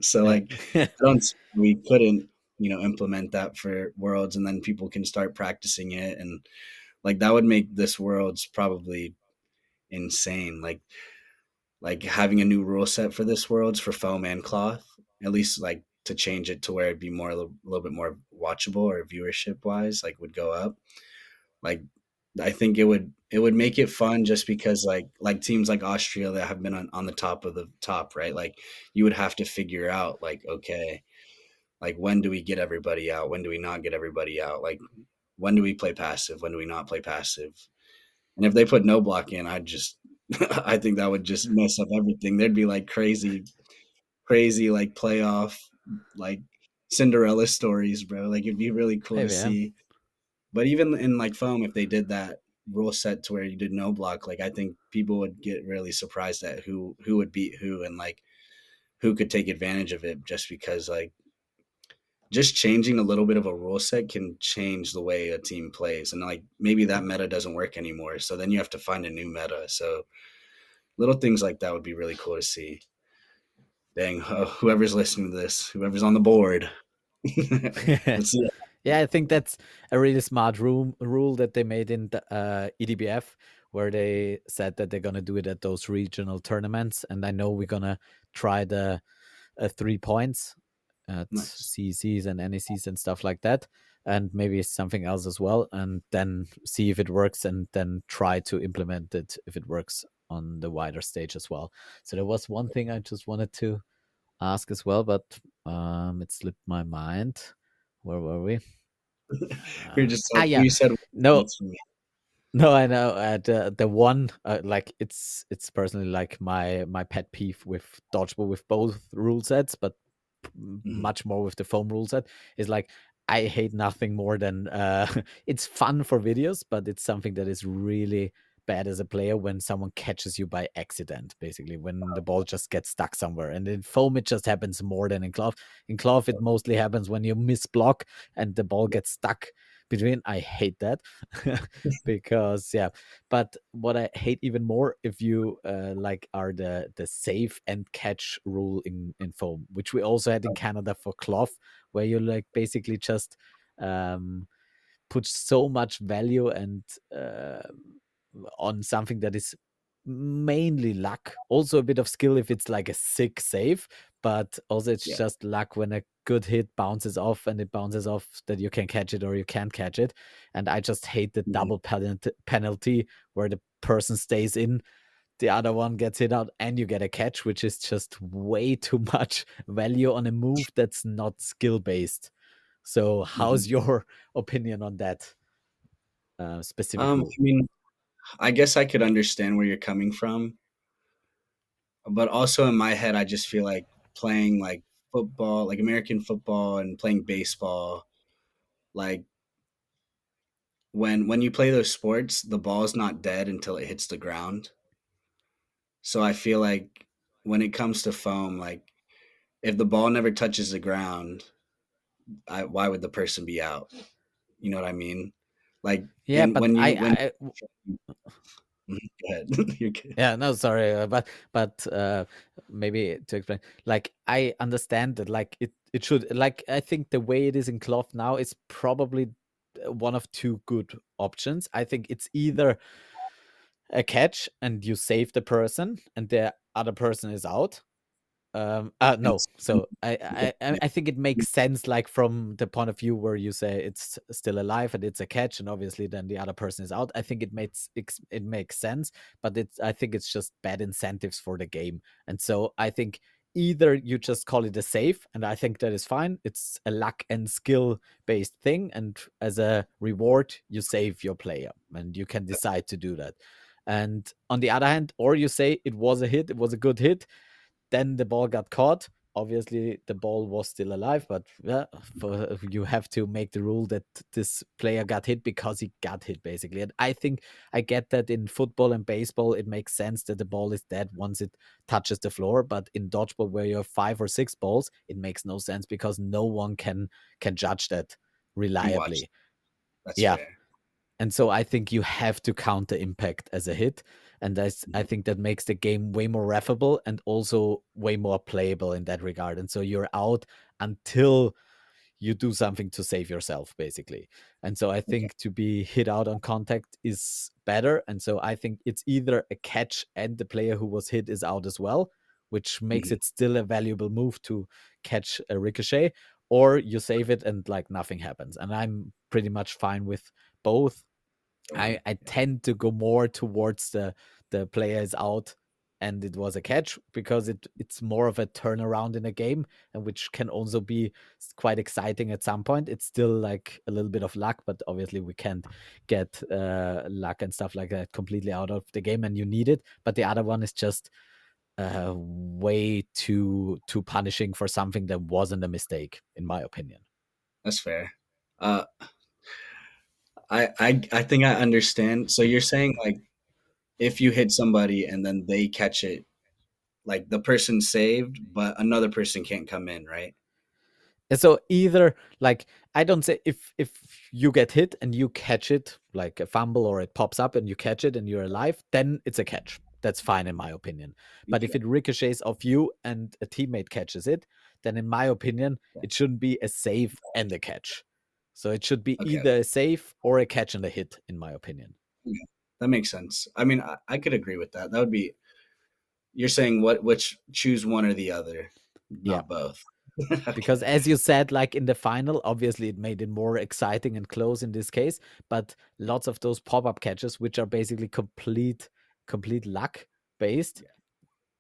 So yeah, like, I don't see why we couldn't implement that for Worlds, and then people can start practicing it, and like that would make this Worlds probably insane. Like having a new rule set for this worlds for foam and cloth, at least like to change it to where it'd be more a little bit more watchable or viewership wise, like would go up. Like I think it would make it fun just because like teams like Austria that have been on the top of the top, right? Like you would have to figure out like, okay, like when do we get everybody out? When do we not get everybody out? Like when do we play passive? When do we not play passive? And if they put no block in, I'd just I think that would just mess up everything. There'd be like crazy like playoff like Cinderella stories, bro. Like it'd be really cool to Maybe, yeah. see. But even in like foam, if they did that rule set to where you did no block, like I think people would get really surprised at who would beat who and like who could take advantage of it just because like just changing a little bit of a rule set can change the way a team plays and like maybe that meta doesn't work anymore so then you have to find a new meta so little things like that would be really cool to see. Dang, whoever's listening to this, whoever's on the board. Let's see. Yeah, I think that's a really smart rule that they made in the EDBF, where they said that they're gonna do it at those regional tournaments, and I know we're gonna try the 3 points at Nice. CECs and NECs and stuff like that, and maybe something else as well, and then see if it works, and then try to implement it if it works on the wider stage as well. So there was one thing I just wanted to ask as well, but it slipped my mind. Where were we? You're just Yeah, you said no, that's for me. no, I know. The one, like it's personally like my pet peeve with dodgeball with both rule sets, but Mhm. much more with the foam rule set is like I hate nothing more than it's fun for videos, but it's something that is really bad as a player when someone catches you by accident, basically when the ball just gets stuck somewhere. And in foam it just happens more than in cloth. In cloth it mostly happens when you miss block and the ball gets stuck between. I hate that. Because yeah, but what I hate even more if you like are the save and catch rule in foam, which we also had in Canada for cloth, where you like basically just um put so much value and on something that is mainly luck, also a bit of skill if it's like a sick save, but also it's Yeah. just luck when a good hit bounces off and it bounces off that you can catch it or you can't catch it. And I just hate the Mhm. double penalty where the person stays in, the other one gets hit out and you get a catch, which is just way too much value on a move that's not skill based. So how's Mhm. your opinion on that specific rule? I mean, I guess I could understand where you're coming from, but also in my head, I just feel like playing like football, like American football, and playing baseball. Like when you play those sports, the ball's not dead until it hits the ground. So I feel like when it comes to foam, like if the ball never touches the ground, why would the person be out? You know what I mean? Like Yeah, in but when I go ahead. You're good. yeah, no, sorry, but maybe to explain, like I understand that, like it should, like I think the way it is in cloth now is probably one of two good options. I think it's either a catch and you save the person and the other person is out. And No, so yeah. I think it makes sense, like from the point of view where you say it's still alive and it's a catch, and obviously then the other person is out. I think it makes sense, but I think it's just bad incentives for the game. And so I think either you just call it a save, and I think that is fine. It's a luck and skill based thing, and as a reward, you save your player, and you can decide to do that. And on the other hand, or you say it was a hit, it was a good hit, then the ball got caught. Obviously, the ball was still alive, but yeah, you have to make the rule that this player got hit because he got hit, basically. And I think I get that in football and baseball, it makes sense that the ball is dead once it touches the floor. But in dodgeball, where you have 5 or 6 balls, it makes no sense because no one can judge that Can watch. reliably. That's Yeah, fair. and so I think you have to count the impact as a hit. And I Mhm. think that makes the game way more refable and also way more playable in that regard. And so you're out until you do something to save yourself, basically. And so I Okay. think to be hit out on contact is better. And so I think it's either a catch and the player who was hit is out as well, which makes Mhm. it still a valuable move to catch a ricochet, or you save it and like nothing happens. And I'm pretty much fine with both. Totally. I Yeah. tend to go more towards the player is out and it was a catch, because it's more of a turnaround in a game, and which can also be quite exciting at some point. It's still like a little bit of luck, but obviously we can't get luck and stuff like that completely out of the game, and you need it. But the other one is just way too punishing for something that wasn't a mistake, in my opinion. That's fair. Uh, I think I understand. So you're saying like if you hit somebody and then they catch it, like the person saved, but another person can't come in, right? And so either, like, I don't say, if you get hit and you catch it like a fumble, or it pops up and you catch it and you're alive, then it's a catch. That's fine in my opinion. But if Okay. it ricochets off you and a teammate catches it, then in my opinion it shouldn't be a save and a catch. So it should be Okay. either a save or a catch and a hit, in my opinion. Yeah, that makes sense. I mean, I could agree with that. That would be you're saying what which choose one or the other, Yeah. not both. Because Okay. as you said, like in the final, obviously it made it more exciting and close in this case, but lots of those pop-up catches, which are basically complete luck based, Yeah.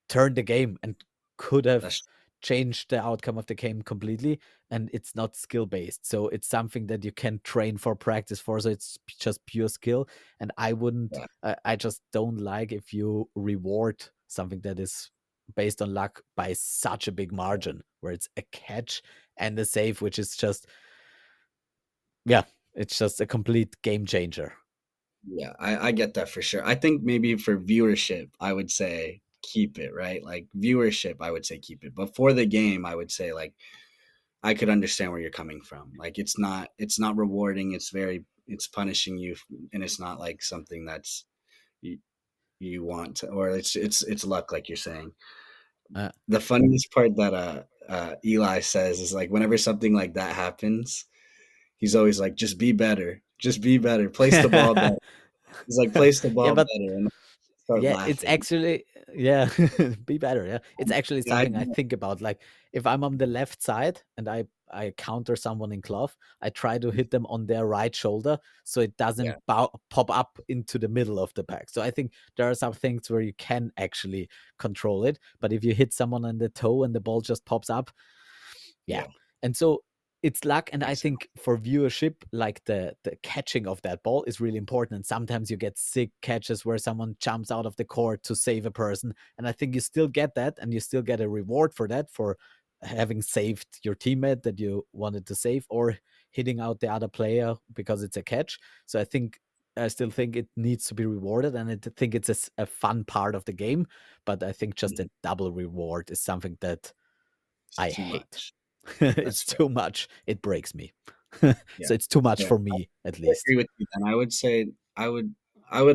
turned the game and could have That's changed the outcome of the game completely. And it's not skill based, so it's something that you can train for, practice for, so it's just pure skill. And I wouldn't yeah. I just don't like if you reward something that is based on luck by such a big margin, where it's a catch and a save, which is just, yeah, it's just a complete game changer. Yeah, I get that for sure. I think maybe for viewership, I would say keep it, right? Like viewership, I would say keep it. But for the game, I would say like I could understand where you're coming from. Like it's not rewarding, it's punishing you, and it's not like something that's you, you want to, or it's luck like you're saying. uh, The funniest part that Eli says is like whenever something like that happens, he's always like, just be better, place the ball better. He's like, place the yeah, ball but better, and I start yeah, it's laughing. actually, yeah, be better. Yeah, it's actually Yeah, something I think about. Like if I'm on the left side and I counter someone in glove, I try to hit them on their right shoulder so it yeah, doesn't pop up into the middle of the pack. So I think there are some things where you can actually control it, but if you hit someone on the toe and the ball just pops up, yeah. yeah, And so it's luck. And I makes sense. think for viewership, like the catching of that ball is really important. And sometimes you get sick catches where someone jumps out of the court to save a person. And I think you still get that, and you still get a reward for that, for having saved your teammate that you wanted to save, or hitting out the other player because it's a catch. So I still think it needs to be rewarded, and I think it's a fun part of the game. But I think just Mhm. a double reward is something that It's I too hate. much. That's It's fair. too much. It breaks me. Yeah, So it's too much yeah. for me, at I least. agree with you. Then I would say I would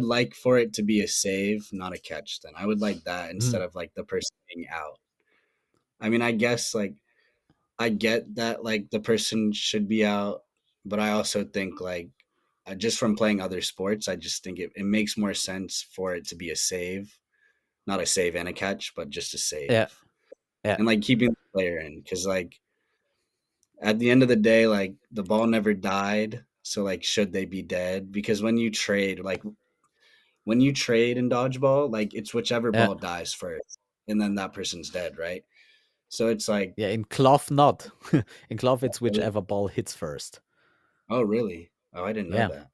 like for it to be a save, not a catch. Then I would like that instead Mm, of like the person being out. I mean, I guess like I get that like the person should be out, but I also think like just from playing other sports, I just think it makes more sense for it to be a save, not a save and a catch, but just a yeah, save. yeah, And like keeping the player in, because like at the end of the day, like the ball never died. So like should they be dead? Because when you trade in dodgeball, like it's whichever yeah, ball dies first, and then that person's dead, right? So it's like, yeah. In cloth, not. In cloth, it's whichever ball hits first. oh really? Oh, I didn't know Yeah. that.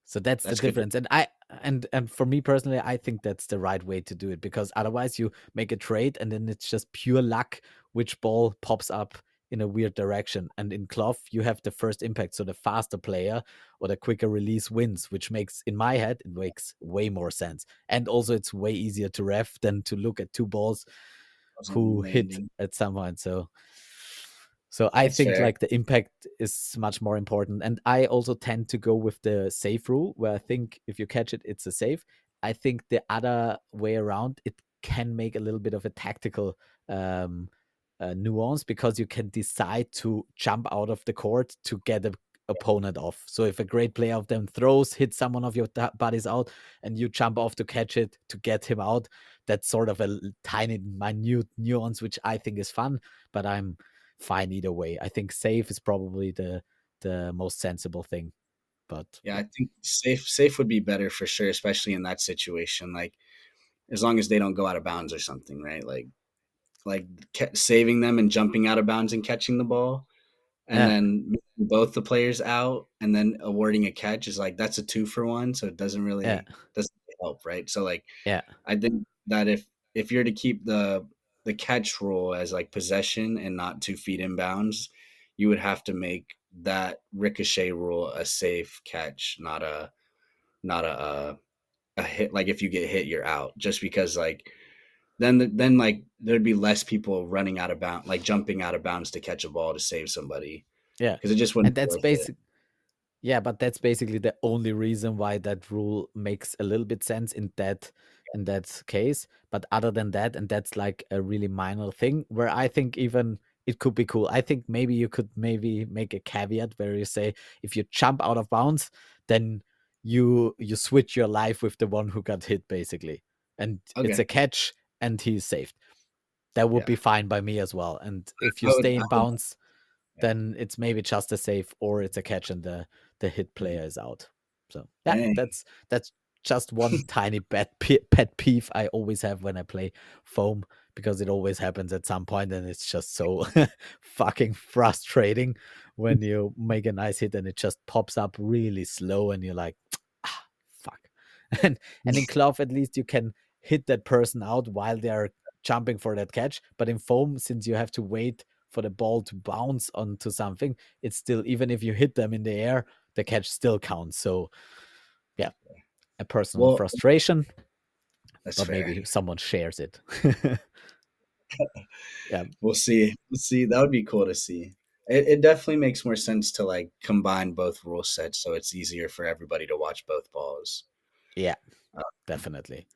So that's the That's good. difference. And for me personally, I think that's the right way to do it, because otherwise you make a trade and then it's just pure luck which ball pops up in a weird direction. And in cloth, you have the first impact. So the faster player or the quicker release wins, which makes, in my head, it makes way more sense. And also it's way easier to ref than to look at two balls Wasn't who hit landing. at some point. So I That's think fair. like the impact is much more important. And I also tend to go with the safe rule, where I think if you catch it, it's a save. I think the other way around, it can make a little bit of a tactical um nuance because you can decide to jump out of the court to get a opponent off. So if a great player of them throws, hits someone of your buddies out, and you jump off to catch it to get him out, that's sort of a tiny, minute nuance, which I think is fun. But I'm fine either way. I think safe is probably the most sensible thing. But Yeah, yeah, I think safe would be better for sure, especially in that situation. Like as long as they don't go out of bounds or something, right? Like saving them and jumping out of bounds and catching the ball, and yeah, then both the players out, and then awarding a catch is like that's a 2-for-1, so it yeah, doesn't really help, right? So like yeah, I think that if you're to keep the catch rule as like possession and not 2 feet in bounds, you would have to make that ricochet rule a safe catch, not a hit. Like if you get hit, you're out. Just because like then like there'd be less people running out of bounds, like jumping out of bounds to catch a ball to save somebody yeah. because it just wouldn't And be that's worth it. basic. Yeah, but that's basically the only reason why that rule makes a little bit sense in that case. But other than that, and that's like a really minor thing where I think even it could be cool. I think maybe you could maybe make a caveat where you say if you jump out of bounds, then you switch your life with the one who got hit basically. And it's Okay, a catch and he's saved. That would yeah, be fine by me as well. And if you I would, stay I in would, bounds, yeah. then it's maybe just a save or it's a catch and the hit Mhm. player is out. So yeah, Dang. that's just one tiny pet peeve I always have when I play foam because it always happens at some point and it's just so fucking frustrating when you make a nice hit and it just pops up really slow and you're like ah, fuck. And in glove at least you can hit that person out while they're jumping for that catch, but in foam since you have to wait for the ball to bounce onto something, it's still even if you hit them in the air, the catch still counts. So yeah, a personal Well, frustration, that's but fair. maybe someone shares it. Yeah, We'll see. We'll see. That would be cool to see. It definitely makes more sense to like combine both rule sets so it's easier for everybody to watch both balls. yeah, Uh, definitely.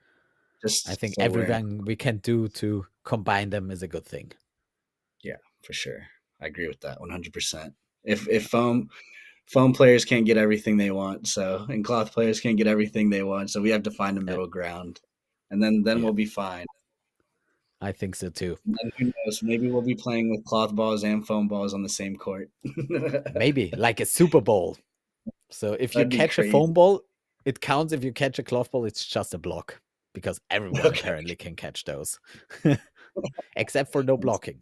I just think so we're everything we can do to combine them is a good thing. yeah, for sure. I agree with that 100%. If Yeah, foam players can't get everything they want, so and cloth players can't get everything they want, so we have to find a yeah, middle ground, and then yeah. we'll be fine. I think so too. And then who knows? Maybe we'll be playing with cloth balls and foam balls on the same court. Maybe like a Super Bowl. So if you That'd be catch a crazy. foam ball, it counts. If you catch a cloth ball, it's just a block because everyone Okay. apparently can catch those, except for no blocking.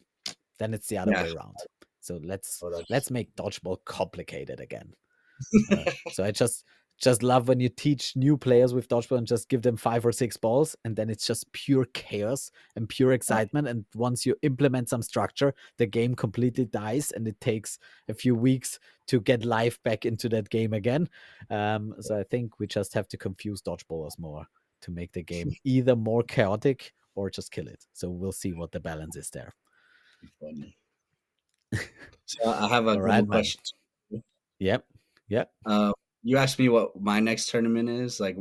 Then it's the other Yeah. way around. So Oh, let's make dodgeball complicated again. So I just love when you teach new players with dodgeball and just give them 5 or 6 balls, and then it's just pure chaos and pure excitement. And once you implement some structure, the game completely dies, and it takes a few weeks to get life back into that game again. So I think we just have to confuse dodgeballers more to make the game either more chaotic or just kill it. So we'll see what the balance is there. funny. So I have a All couple right, man. questions. Yep. Yep. Uh, you asked me what my next tournament is. Like,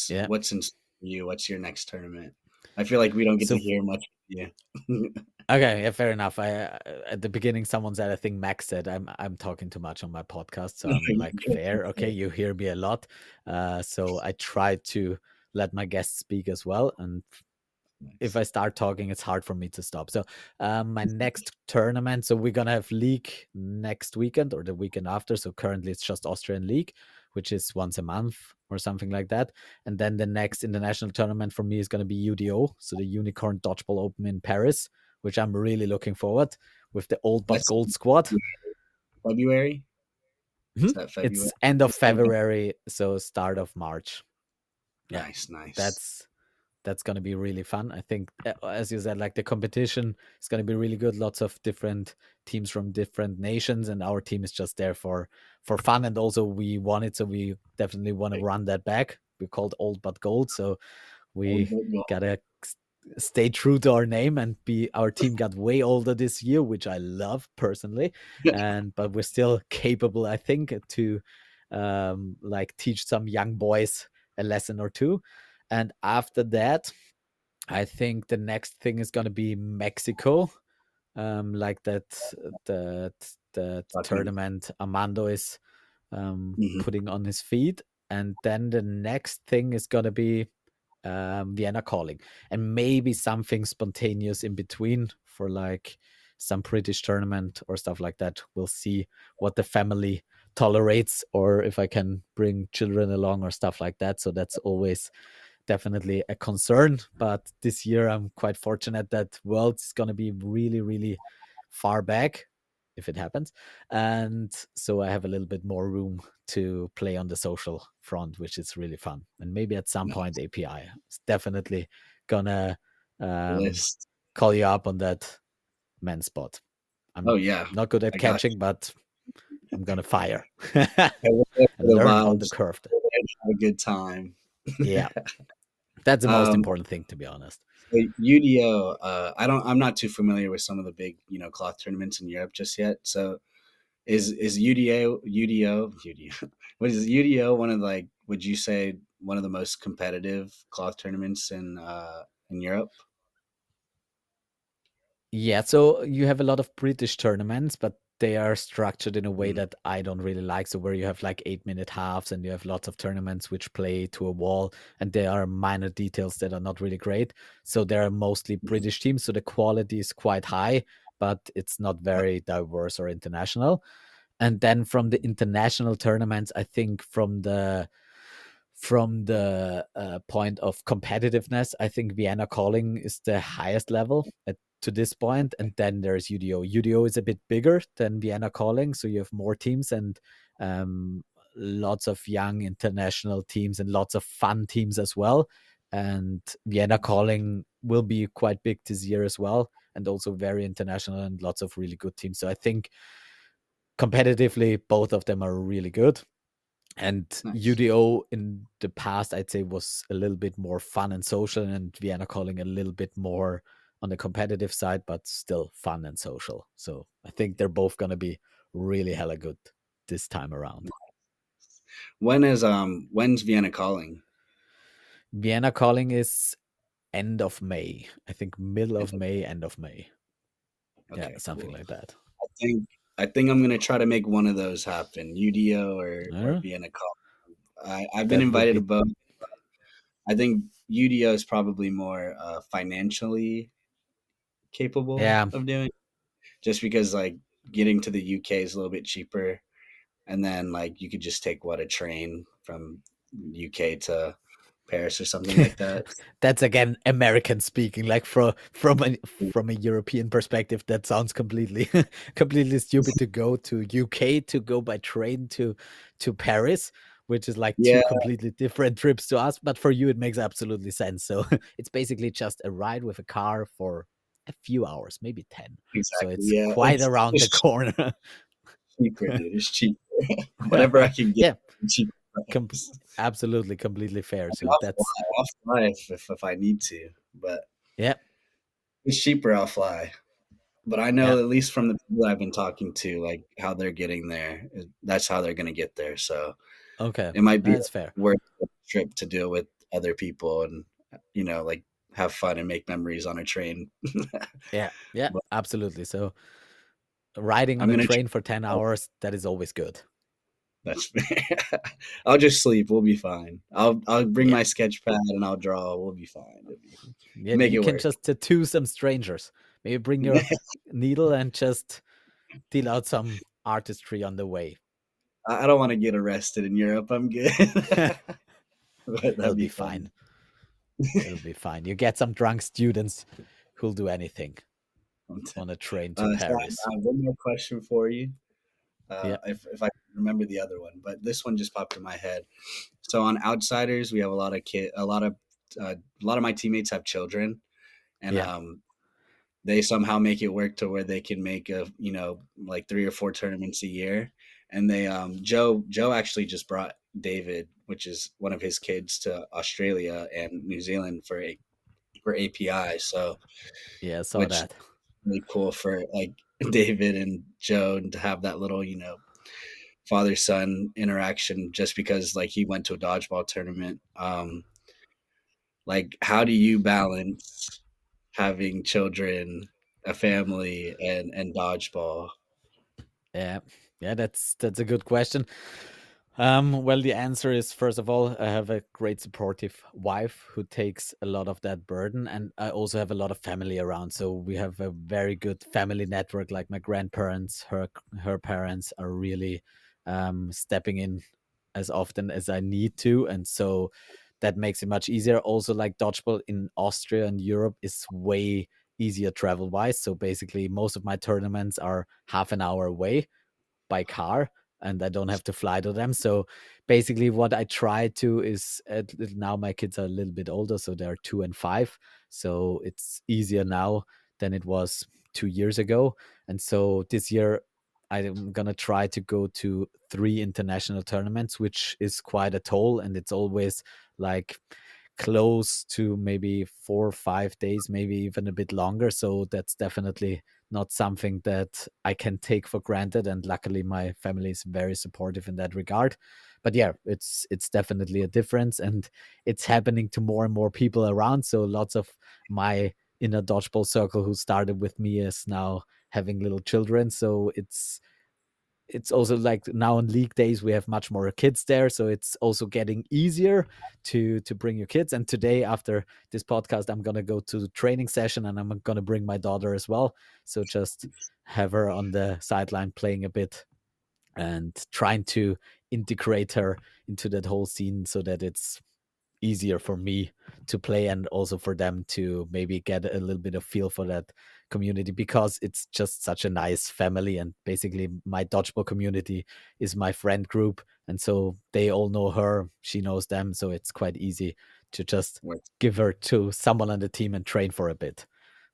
Yeah. what's in store for you? What's your next tournament? I feel like we don't get So to hear much of you. okay, yeah, fair enough. At the beginning, someone said, I think Max said, I'm talking too much on my podcast, so I'm like, fair. Okay, you hear me a lot, so I try to let my guests speak as well, and if Nice. I start talking, it's hard for me to stop. So, my next tournament. So we're gonna have league next weekend or the weekend after. So currently it's just Austrian League, which is once a month or something like that. And then the next international tournament for me is gonna be UDO, so the Unicorn Dodgeball Open in Paris, which I'm really looking forward with the old but That's gold squad. February. Is Mhm. that February? It's end of This year? February, so start of March. Yeah, Nice, nice. that's going to be really fun. I think, as you said, like the competition is going to be really good. Lots of different teams from different nations, and our team is just there for fun. And also, we won it, so we definitely want to run that back. We're called Old But Gold, so Old we but gold. gotta stay true to our name and be. Our team got way older this year, which I love personally, and but we're still capable, I think, to like teach some young boys a lesson or two. And after that, I think the next thing is going to be Mexico. like that that Talking about. tournament Armando is Mhm. putting on his feet, and then the next thing is gonna be Vienna calling, and maybe something spontaneous in between for like some British tournament or stuff like that. We'll see what the family tolerates, or if I can bring children along or stuff like that. So that's always definitely a concern. But this year, I'm quite fortunate that Worlds is going to be really, really far back if it happens. And so I have a little bit more room to play on the social front, which is really fun. And maybe at some point, Nice. API is definitely gonna um, List. call you up on that man spot. Oh I'm yeah, not good at I got catching, but I'm gonna fire you. We're there for and the learn on the vibes. curve. We're there to have a good time. Yeah, that's the most um, important thing, to be honest. so UDO, I'm not too familiar with some of the big, cloth tournaments in Europe just yet. So is UDO what is UDO one of like would you say one of the most competitive cloth tournaments in Europe? Yeah, so you have a lot of British tournaments, but they are structured in a way Mm, that I don't really like. So where you have like 8 minute halves and you have lots of tournaments which play to a wall, and there are minor details that are not really great. So there are mostly mhm. British teams, so the quality is quite high, but it's not very diverse or international. And then from the international tournaments, I think from the point of competitiveness, I think Vienna Calling is the highest level to this point, and then there's UDO. UDO is a bit bigger than Vienna Calling, so you have more teams and um, lots of young international teams and lots of fun teams as well. And Vienna Calling will be quite big this year as well, and also very international and lots of really good teams. So I think competitively, both of them are really good. And Nice. UDO in the past, I'd say, was a little bit more fun and social, and Vienna Calling a little bit more on the competitive side, but still fun and social. So I think they're both going to be really hella good this time around. When's Vienna calling? Vienna Calling is end of May. I think middle of May, end of May. Yeah, Okay, something cool. like that. I think I think I'm gonna try to make one of those happen, UDO or Yeah, Vienna calling. I've been that would invited to be, both. I think UDO is probably more financially capable yeah. of doing, just because like getting to the UK is a little bit cheaper, and then like you could just take a train from UK to Paris or something like that. That's again American speaking. Like from a European perspective, that sounds completely completely stupid to go to UK to go by train to Paris, which is like two Yeah, completely different trips to us. But for you, it makes absolutely sense. So it's basically just a ride with a car for a few hours, maybe 10. So exactly. it's Yeah, quite around the it's corner. cheaper, dude. It's cheaper. Whatever I can get Yeah, cheaper com- price. absolutely, completely fair. I mean, So that's I'll fly if I need to, but yeah, it's cheaper. I'll fly. But I yeah. know at least from the people I've been talking to, like how they're getting there. That's how they're going to get there. So Okay, it might be that's fair. worth the trip to deal with other people and like have fun and make memories on a train. Yeah, yeah, But absolutely. So riding on I'm a gonna. train for 10 hours, that is always good. That's fair. I'll just sleep. We'll be fine. I'll bring Yeah. my sketch pad and I'll draw. We'll be fine. Yeah, We'll make you it can work. just tattoo some strangers. Maybe bring your needle and just deal out some artistry on the way. I don't want to get arrested in Europe. I'm good. But It'll that'd be be fine. funny. It'll be fine. You get some drunk students who'll do anything on a train to So Paris. I have one more question for you. Yeah, If I remember the other one, but this one just popped in my head. So on Outsiders, we have a lot of my teammates have children, and yeah, they somehow make it work to where they can make like 3 or 4 tournaments a year. And they Joe actually just brought David, which is one of his kids, to Australia and New Zealand for API. So yeah, I saw which that. really cool for like David and Joe to have that little, father son interaction just because like he went to a dodgeball tournament. Like how do you balance having children a family and dodgeball? Yeah, yeah, that's a good question. Well, the answer is first of all, I have a great supportive wife who takes a lot of that burden, and I also have a lot of family around. So we have a very good family network. Like my grandparents, her parents are really stepping in as often as I need to, and so that makes it much easier. Also, like dodgeball in Austria and Europe is way easier travel wise. So basically, most of my tournaments are half an hour away by car, and I don't have to fly to them. So basically, what I try to is now my kids are a little bit older, so they're 2 and 5. So it's easier now than it was 2 years ago. And so this year, I'm gonna try to go to 3 international tournaments, which is quite a toll, and it's always like close to maybe 4 or 5 days, maybe even a bit longer. So that's definitely not something that I can take for granted. And luckily, my family is very supportive in that regard. But yeah, it's definitely a difference, and it's happening to more and more people around. So lots of my inner dodgeball circle who started with me is now having little children. So it's also like now on league days we have much more kids there, so it's also getting easier to bring your kids. And today after this podcast I'm going to go to the training session, and I'm going to bring my daughter as well, so just have her on the sideline playing a bit and trying to integrate her into that whole scene so that it's easier for me to play, and also for them to maybe get a little bit of feel for that community, because it's just such a nice family. And basically my dodgeball community is my friend group, and so they all know her, she knows them, so it's quite easy to just Works give her to someone on the team and train for a bit,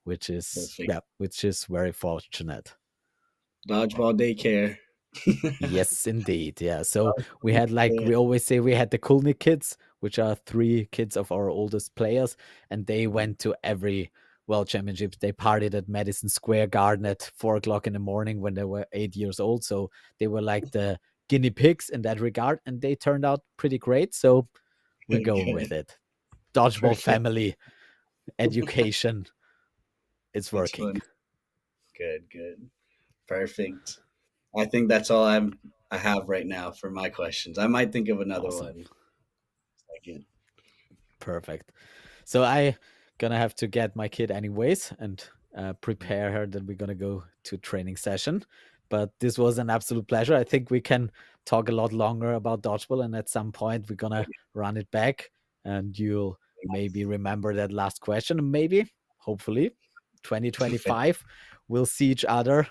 which is, perfect. yeah, which is very fortunate. Dodgeball daycare. Yes, indeed. Yeah. So we had, like, Yeah. we always say we had the Kulnik kids, which are 3 kids of our oldest players, and they went to every World Championships. They partied at Madison Square Garden at 4 o'clock in the morning when they were 8 years old. So they were like the guinea pigs in that regard, and they turned out pretty great. So we're Good, going with good. it. Dodgeball Perfect. family education is That's working. fun. Good, good. Perfect. I think that's all I have right now for my questions. I might think of another Awesome. one. Second. Perfect. So I gonna have to get my kid anyways and prepare her that we're gonna go to training session. But this was an absolute pleasure. I think we can talk a lot longer about dodgeball, and at some point we're gonna run it back, and you'll maybe remember that last question. And maybe, hopefully, 2025 we'll see each other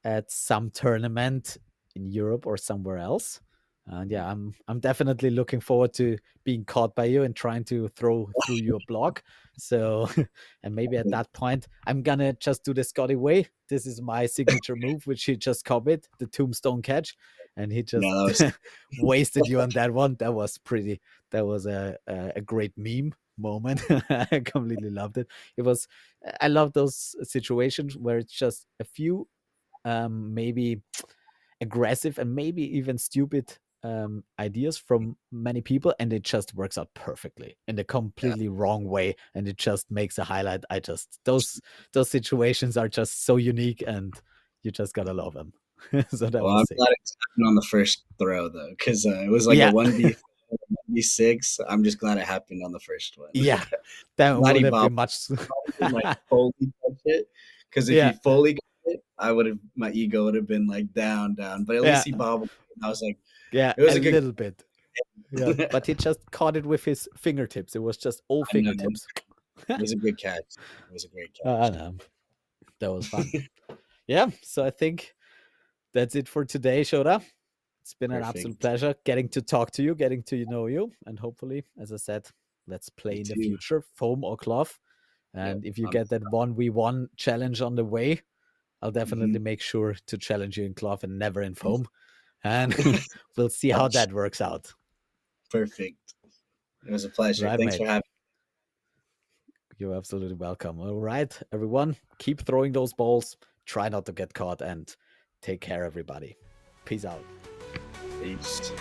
at some tournament in Europe or somewhere else. And yeah, I'm definitely looking forward to being caught by you and trying to throw through your block. So, and maybe at that point, I'm gonna just do the Scotty way. This is my signature move, which he just copied, the tombstone catch, and he Yeah, just that was wasted you on that one. That was pretty. That was a great meme moment. I completely loved it. It was. I love those situations where it's just a few maybe aggressive and maybe even stupid ideas from many people, and it just works out perfectly in the yeah. completely wrong way, and it just makes a highlight. I just those situations are just so unique, and you just gotta love them. So that Well, was I'm sick. glad it happened on the first throw though, because it was like a Yeah, 1v6. I'm just glad it happened on the first one. yeah, that Glad he would have bobbed been much. didn't like fully touch it. Because if he Yeah, fully got it, I would have my ego would have been like down, down. But at least yeah, he bobbled. And I was like, yeah, it was a a good. little bit. Yeah, but he just caught it with his fingertips. It was just all I know fingertips. it was a good catch. It was a great I catch. know. That was fun. Yeah, so I think that's it for today, Shota. It's been an absolute Perfect. pleasure getting to talk to you, getting to know you, and hopefully, as I said, let's Me play in the too. future, foam or cloth. Yep. And if you get that 1v1 challenge on the way, I'll definitely Mhm. make sure to challenge you in cloth and never in foam. And we'll see how that works out. Perfect. It was a pleasure. Right, Thanks for mate. having You're absolutely welcome. All right, everyone, keep throwing those balls. Try not to get caught, and take care, everybody. Peace out. me. Peace.